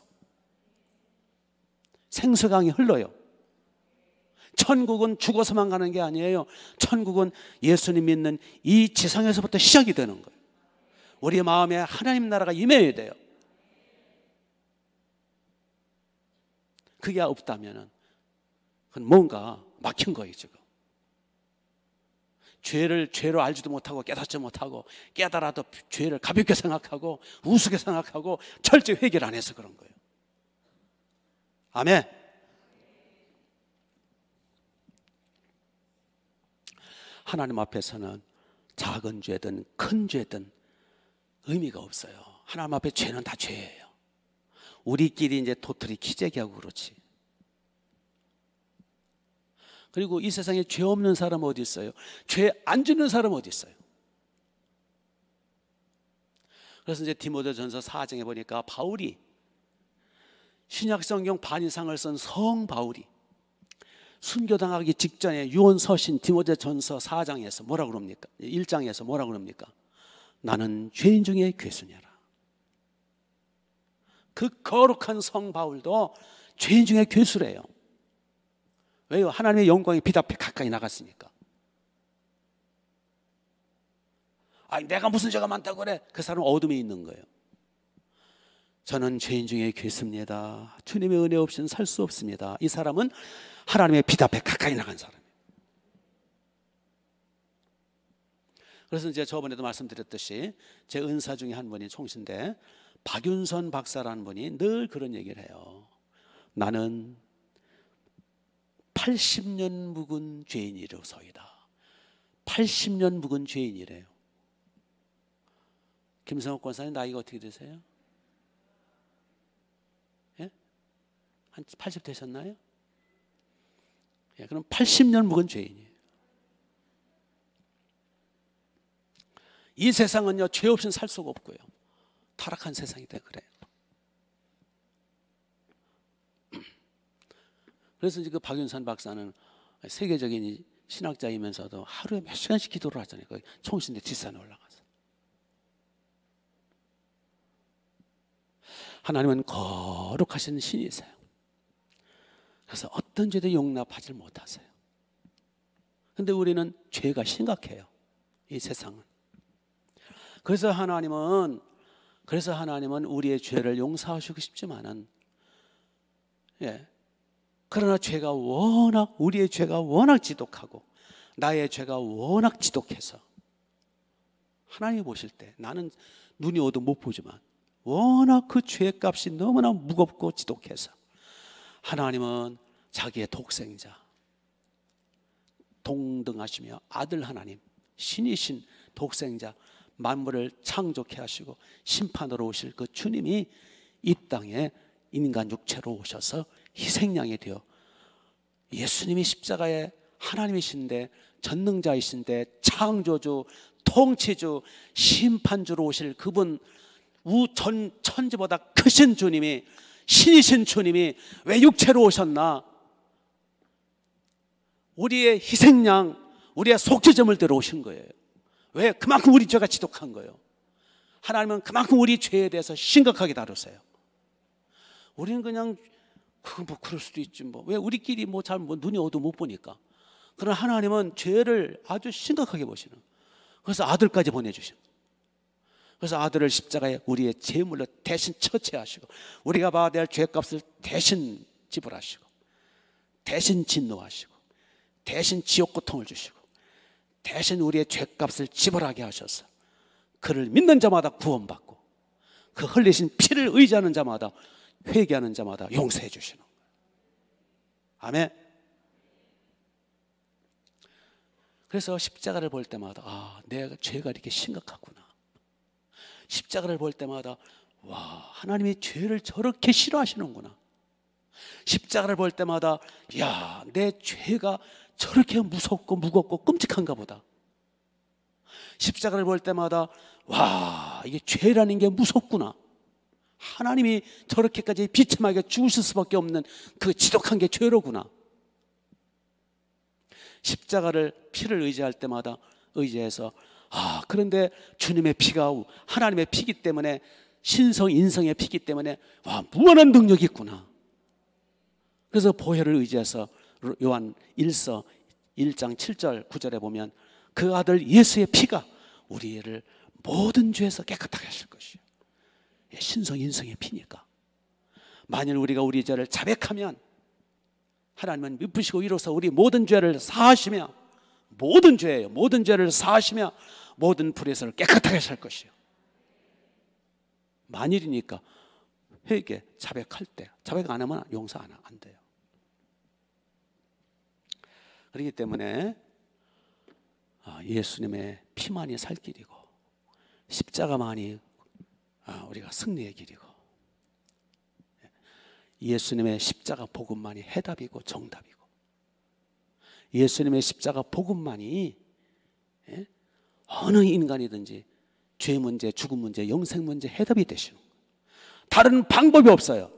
Speaker 3: 생수강이 흘러요. 천국은 죽어서만 가는 게 아니에요. 천국은 예수님 믿는 이 지상에서부터 시작이 되는 거예요. 우리 마음에 하나님 나라가 임해야 돼요. 그게 없다면 그건 뭔가 막힌 거예요. 지금 죄로 알지도 못하고 깨닫지 못하고, 깨달아도 죄를 가볍게 생각하고 우습게 생각하고 철저히 회개를 안 해서 그런 거예요. 아멘. 하나님 앞에서는 작은 죄든 큰 죄든 의미가 없어요. 하나님 앞에 죄는 다 죄예요. 우리끼리 이제 도토리 키재기하고 그렇지. 그리고 이 세상에 죄 없는 사람 어디 있어요? 죄 안 짓는 사람 어디 있어요? 그래서 이제 디모데전서 4장에 보니까 바울이 신약성경 반 이상을 쓴 성 바울이 순교당하기 직전에 유언 서신 디모데전서 4장에서 뭐라고 그럽니까? 1장에서 뭐라고 그럽니까? 나는 죄인 중에 괴수냐라. 그 거룩한 성 바울도 죄인 중에 괴수래요. 왜요? 하나님의 영광이 빛 앞에 가까이 나갔으니까. 아니 내가 무슨 죄가 많다고 그래? 그 사람은 어둠에 있는 거예요. 저는 죄인 중에 괴수입니다. 주님의 은혜 없이는 살 수 없습니다. 이 사람은 하나님의 빛 앞에 가까이 나간 사람이에요. 그래서 이제 저번에도 말씀드렸듯이 제 은사 중에 한 분이 총신대 박윤선 박사라는 분이 늘 그런 얘기를 해요. 나는 80년 묵은 죄인이로소이다. 80년 묵은 죄인이래요. 김성욱 권사님 나이가 어떻게 되세요? 예? 한 80 되셨나요? 예, 그럼 80년 묵은 죄인이에요. 이 세상은요 죄 없이는 살 수가 없고요. 타락한 세상이 돼 그래요. 그래서 이제 그 박윤선 박사는 세계적인 신학자이면서도 하루에 몇 시간씩 기도를 하잖아요. 거기 총신대 뒷산에 올라가서. 하나님은 거룩하신 신이세요. 그래서 어떤 죄도 용납하지 못하세요. 그런데 우리는 죄가 심각해요. 이 세상은. 그래서 하나님은 우리의 죄를 용서하시고 싶지만은, 예. 그러나 우리의 죄가 워낙 지독하고 나의 죄가 워낙 지독해서 하나님이 보실 때 나는 눈이 어두 못 보지만 워낙 그 죄값이 너무나 무겁고 지독해서 하나님은 자기의 독생자, 동등하시며 아들 하나님, 신이신 독생자, 만물을 창조케 하시고 심판으로 오실 그 주님이 이 땅에 인간 육체로 오셔서 희생양이 되어 예수님이 십자가에 하나님이신데 전능자이신데 창조주, 통치주, 심판주로 오실 그분 우전 천지보다 크신 주님이, 신이신 주님이 왜 육체로 오셨나? 우리의 희생양, 우리의 속죄제물 대로 오신 거예요. 왜? 그만큼 우리 죄가 지독한 거예요. 하나님은 그만큼 우리 죄에 대해서 심각하게 다루세요. 우리는 그냥 뭐 그럴 수도 있지 뭐. 왜? 우리끼리 잘 눈이 어두 못 보니까. 그러나 하나님은 죄를 아주 심각하게 보시는. 그래서 아들까지 보내주신. 그래서 아들을 십자가에 우리의 제물로 대신 처치하시고 우리가 받아야 할 죄값을 대신 지불하시고 대신 진노하시고 대신 지옥 고통을 주시고 대신 우리의 죄값을 지불하게 하셔서 그를 믿는 자마다 구원받고 그 흘리신 피를 의지하는 자마다, 회개하는 자마다 용서해 주시는 거예요. 아멘. 그래서 십자가를 볼 때마다 내가 죄가 이렇게 심각하구나. 십자가를 볼 때마다 하나님이 죄를 저렇게 싫어하시는구나. 십자가를 볼 때마다 내 죄가 저렇게 무섭고 무겁고 끔찍한가 보다. 십자가를 볼 때마다 이게 죄라는 게 무섭구나. 하나님이 저렇게까지 비참하게 죽으실 수밖에 없는 그 지독한 게 죄로구나. 십자가를 피를 의지할 때마다 의지해서 그런데 주님의 피가 하나님의 피기 때문에, 신성 인성의 피기 때문에 무한한 능력이 있구나. 그래서 보혈을 의지해서 요한 1서 1장 7절 9절에 보면 그 아들 예수의 피가 우리를 모든 죄에서 깨끗하게 하실 것이요. 신성 인성의 피니까. 만일 우리가 우리 죄를 자백하면 하나님은 미쁘시고 이로써 우리 모든 죄를 사하시며, 모든 죄예요, 모든 죄를 사하시며 모든 불의에서 깨끗하게 할 것이요. 만일이니까 회개, 자백할 때, 자백 안 하면 용서 안 돼요. 그렇기 때문에 예수님의 피만이 살 길이고 십자가만이 우리가 승리의 길이고 예수님의 십자가 복음만이 해답이고 정답이고 예수님의 십자가 복음만이 어느 인간이든지 죄 문제, 죽음 문제, 영생 문제 해답이 되시는 거예요. 다른 방법이 없어요.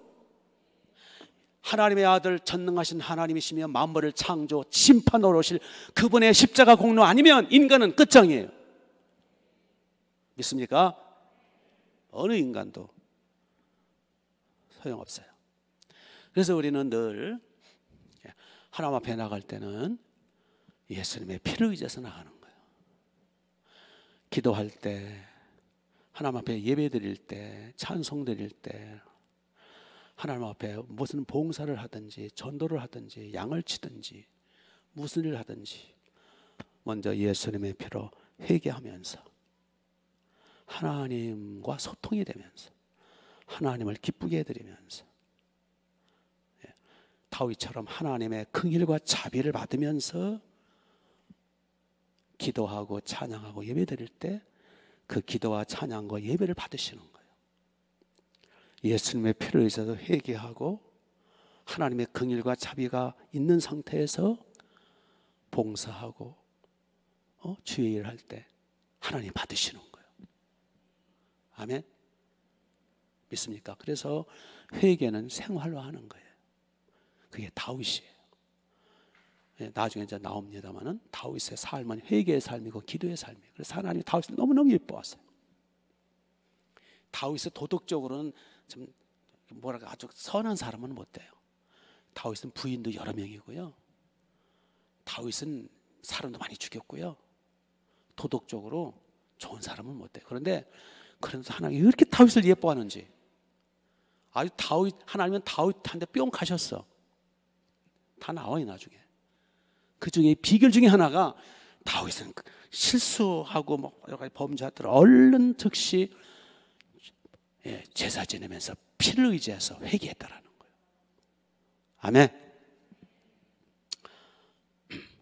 Speaker 3: 하나님의 아들 전능하신 하나님이시며 만물을 창조 심판으로 오실 그분의 십자가 공로 아니면 인간은 끝장이에요. 믿습니까? 어느 인간도 소용없어요. 그래서 우리는 늘 하나님 앞에 나갈 때는 예수님의 피를 의지해서 나가는 거예요. 기도할 때, 하나님 앞에 예배 드릴 때, 찬송 드릴 때, 하나님 앞에 무슨 봉사를 하든지 전도를 하든지 양을 치든지 무슨 일을 하든지 먼저 예수님의 피로 회개하면서 하나님과 소통이 되면서 하나님을 기쁘게 해드리면서 다윗처럼 하나님의 긍휼과 자비를 받으면서 기도하고 찬양하고 예배드릴 때 그 기도와 찬양과 예배를 받으시는 거예요. 예수님의 피를 의해서 회개하고 하나님의 긍휼과 자비가 있는 상태에서 봉사하고 주의 일을 할 때 하나님 받으시는 거예요. 아멘. 믿습니까? 그래서 회개는 생활로 하는 거예요. 그게 다윗이에요. 나중에 이제 나옵니다만은 다윗의 삶은 회개의 삶이고 기도의 삶이에요. 그래서 하나님이 다윗을 너무너무 예뻐하세요. 다윗은 도덕적으로는 좀 뭐랄까 아주 선한 사람은 못 돼요. 다윗은 부인도 여러 명이고요. 다윗은 사람도 많이 죽였고요. 도덕적으로 좋은 사람은 못 돼요. 그런데 하나님이 왜 이렇게 다윗을 예뻐하는지 아주 하나님은 다윗한테 뿅 가셨어. 다 나와요 나중에. 그 중에 비결 중에 하나가 다윗은 실수하고 뭐 여러 가지 범죄들 얼른 즉시 제사 지내면서 피를 의지해서 회개했다라는 거예요. 아멘.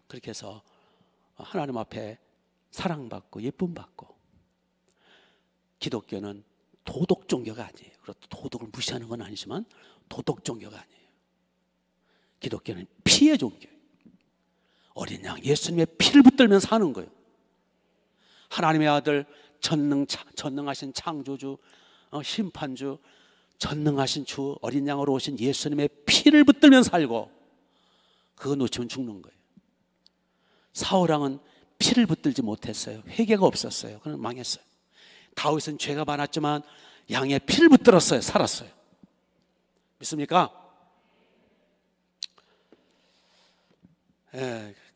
Speaker 3: 그렇게 해서 하나님 앞에 사랑받고 예쁨받고 기독교는 도덕 종교가 아니에요. 그렇고 도덕을 무시하는 건 아니지만 도덕 종교가 아니에요. 기독교는 피의 종교예요. 어린 양 예수님의 피를 붙들면 사는 거예요. 하나님의 아들 전능하신 창조주 심판주 전능하신 주 어린 양으로 오신 예수님의 피를 붙들면 살고 그거 놓치면 죽는 거예요. 사울왕은 피를 붙들지 못했어요. 회개가 없었어요. 그는 망했어요. 다윗은 죄가 많았지만 양의 피를 붙들었어요. 살았어요. 믿습니까?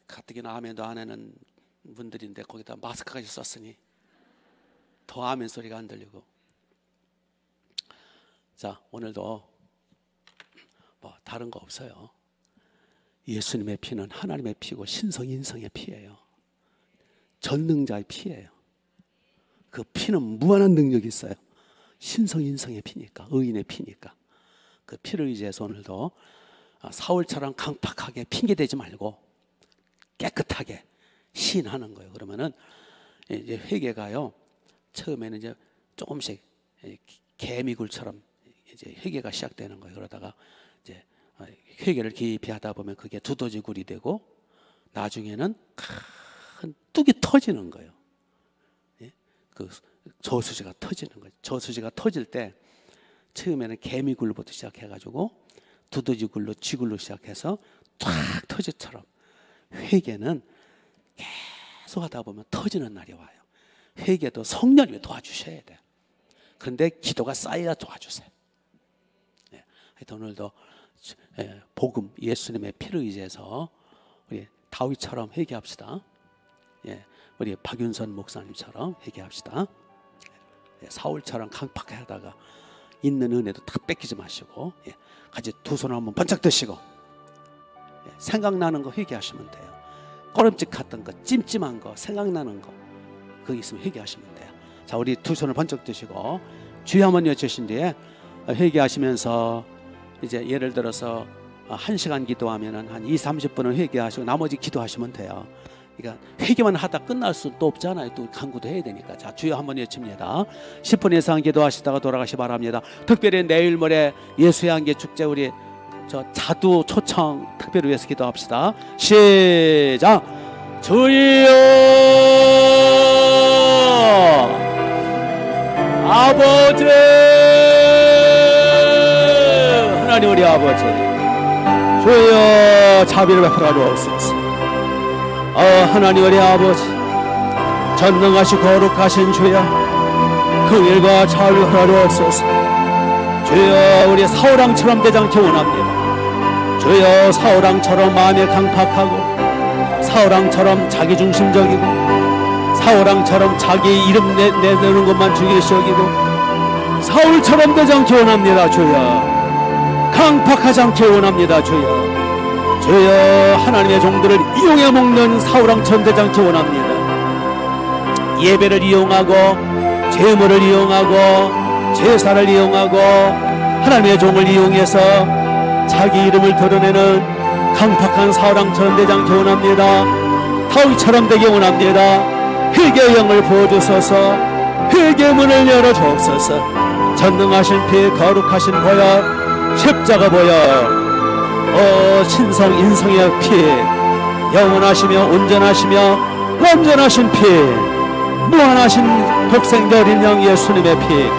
Speaker 3: 가뜩이나 아멘도 안 하는 분들인데 거기다 마스크까지 썼으니 더 아멘 소리가 안 들리고. 자, 오늘도 뭐 다른 거 없어요. 예수님의 피는 하나님의 피고 신성인성의 피예요. 전능자의 피예요. 그 피는 무한한 능력이 있어요. 신성인성의 피니까, 의인의 피니까. 그 피를 의지해서 오늘도 사울처럼 강팍하게 핑계대지 말고 깨끗하게 시인하는 거예요. 그러면은 이제 회개가요. 처음에는 이제 조금씩 개미굴처럼 이제 회개가 시작되는 거예요. 그러다가 이제 회개를 깊이 하다 보면 그게 두더지굴이 되고 나중에는 큰 뚝이 터지는 거예요. 그 저수지가 터지는 거예요. 저수지가 터질 때 처음에는 개미굴부터 시작해가지고 두더지굴로 쥐굴로 시작해서 탁 터지처럼 회개는 계속 하다 보면 터지는 날이 와요. 회개도 성령님이 도와주셔야 돼요. 그런데 기도가 쌓여야 도와주세요. 하여튼 오늘도 복음 예수님의 피를 의지해서 우리 다윗처럼 회개합시다. 우리 박윤선 목사님처럼 회개합시다. 사울처럼 강팍하게 하다가 있는 은혜도 다 뺏기지 마시고 같이 두 손을 한번 번쩍 드시고 생각나는 거 회개하시면 돼요. 꺼름직했던 거, 찜찜한 거, 생각나는 거 그거 있으면 회개하시면 돼요. 자, 우리 두 손을 번쩍 드시고 주여 한번 외치신 뒤에 회개하시면서 이제 예를 들어서 1시간 기도하면은 한 20-30분은 회개하시고 나머지 기도하시면 돼요. 그러니까 회개만 하다 끝날 수 또 없잖아요. 또 간구도 해야 되니까. 자, 주여 한번 외칩니다. 10분 이상 기도하시다가 돌아가시 바랍니다. 특별히 내일 모레 예수의 한계 축제 우리 저 자두 초청 특별히 위해서 기도합시다. 시작. 주여 아버지, 하나님 우리 아버지, 주여 자비를 베풀어 주옵소서. 하나님 우리 아버지, 전능하시고 거룩하신 주여, 그 일과 자비를 베풀어 주옵소서. 주여 우리 사울왕처럼 되지 않게 원합니다. 주여 사울왕처럼 마음에 강팍하고, 사울왕처럼 자기중심적이고, 사울왕처럼 자기 이름 내놓는 것만 중요시 여기고, 사울처럼 되지 않게 원합니다. 주여 강팍하지 않게 원합니다. 주여 하나님의 종들을 이용해 먹는 사울왕처럼 되지 않게 원합니다. 예배를 이용하고 제물을 이용하고 제사를 이용하고 하나님의 종을 이용해서 자기 이름을 드러내는 강팍한 사울왕처럼 되지 않게 원합니다. 다윗처럼 되게 원합니다. 회개의 영을 부어주소서. 회개의 문을 열어주옵소서. 전능하신 피, 거룩하신 보혈, 십자가 보혈, 신성 인성의 피, 영원하시며 온전하시며 완전하신 피, 무한하신 독생자 어린 양 예수님의 피,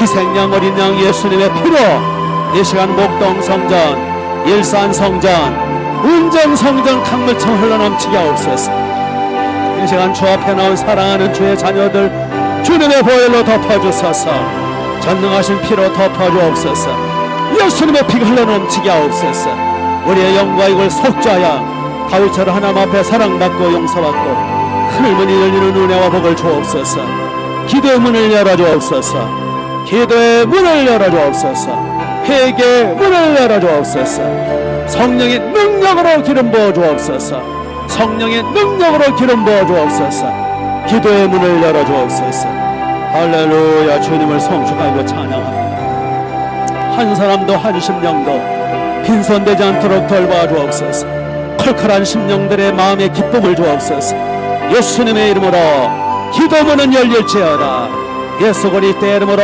Speaker 3: 희생양 어린 양 예수님의 피로 이 시간 목동 성전, 일산 성전, 운정 성전 강물처럼 흘러넘치게 하옵소서. 이 시간 주 앞에 나온 사랑하는 주의 자녀들 주님의 보혈로 덮어주소서. 전능하신 피로 덮어주옵소서. 예수님의 피가 흘러넘치게 하옵소서. 우리의 영과 이걸 속죄하여 다윗처럼 하나님 앞에 사랑받고 용서받고 하늘문이 열리는 은혜와 복을 주옵소서. 기도의 문을 열어주옵소서. 기도의 문을 열어주옵소서. 회개의 문을 열어주옵소서. 성령의 능력으로 기름 부어주옵소서. 성령의 능력으로 기름 부어주옵소서. 기도의 문을 열어주옵소서. 할렐루야. 주님을 성축하고 찬양합니다. 한 사람도 한 심령도 빈손되지 않도록 돌봐주옵소서. 컬컬한 심령들의 마음에 기쁨을 주옵소서. 예수님의 이름으로 기도문은 열릴지어다. 예수 그리스도의 이름으로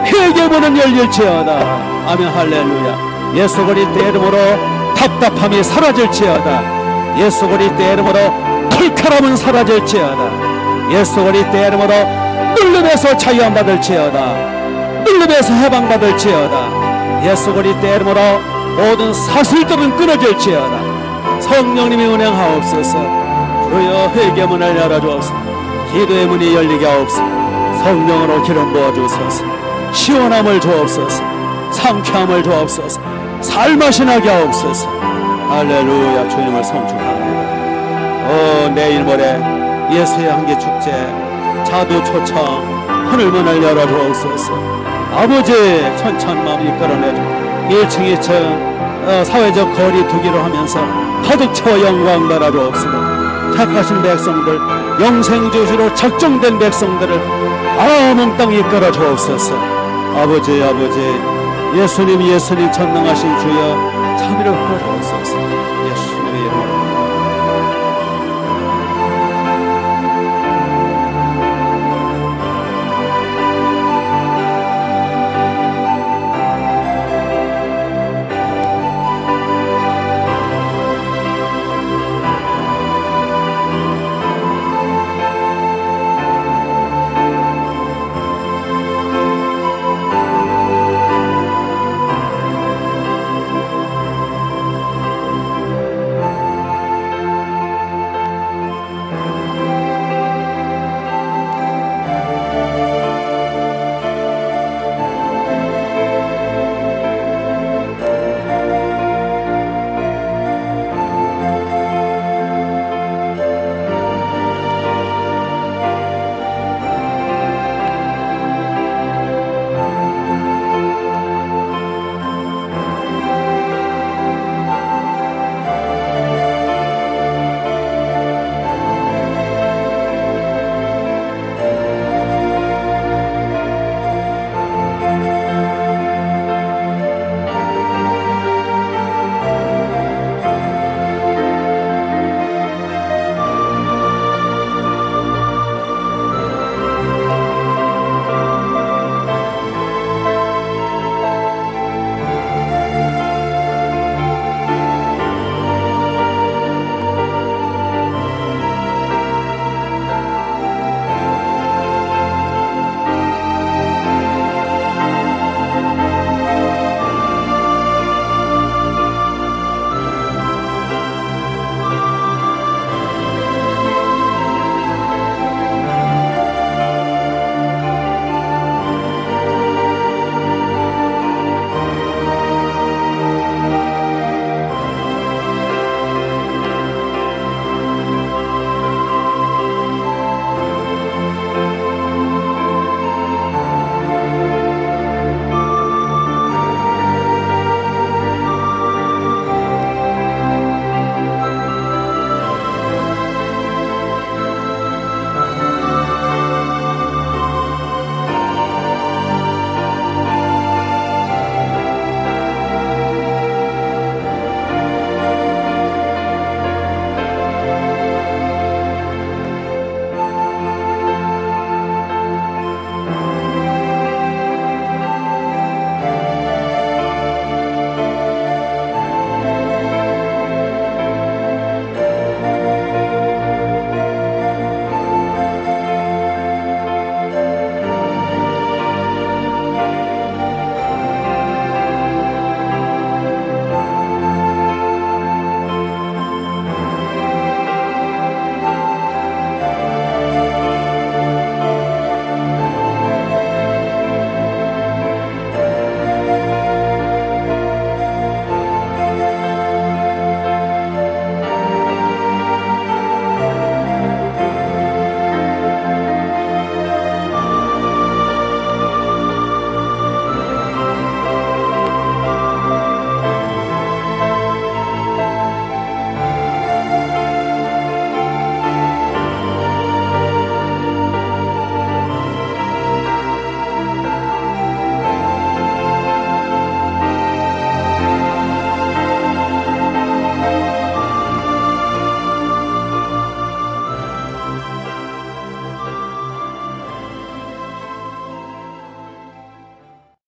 Speaker 3: 회개문은 열릴지어다. 아멘. 할렐루야. 예수 그리스도의 이름으로 답답함이 사라질지어다. 예수 그리스도의 이름으로 컬컬함은 사라질지어다. 예수 그리스도의 이름으로 눌림에서 자유함 받을지어다. 눌림에서 해방받을지어다. 예수 그리스도의 이름으로 모든 사슬들은 끊어질지어다. 성령님이 운행하옵소서. 주여 회개문을 열어주옵소서. 기도의 문이 열리게 하옵소서. 성령으로 기름 부어주소서. 시원함을 주옵소서. 상쾌함을 주옵소서. 살맛이 나게 하옵소서. 할렐루야. 주님을 성축합니다. 내일 모레 예수의 한계 축제 자두 초청 하늘문을 열어주옵소서. 아버지 천천마음 이끌어내줘. 1층 2층 사회적 거리 두기로 하면서 가득 채워 영광 받아주옵소서. 택하신 백성들, 영생주시로 작정된 백성들을 몽땅 이끌어 주옵소서. 아버지 예수님 전능하신 주여 자비를 베풀어 주옵소서.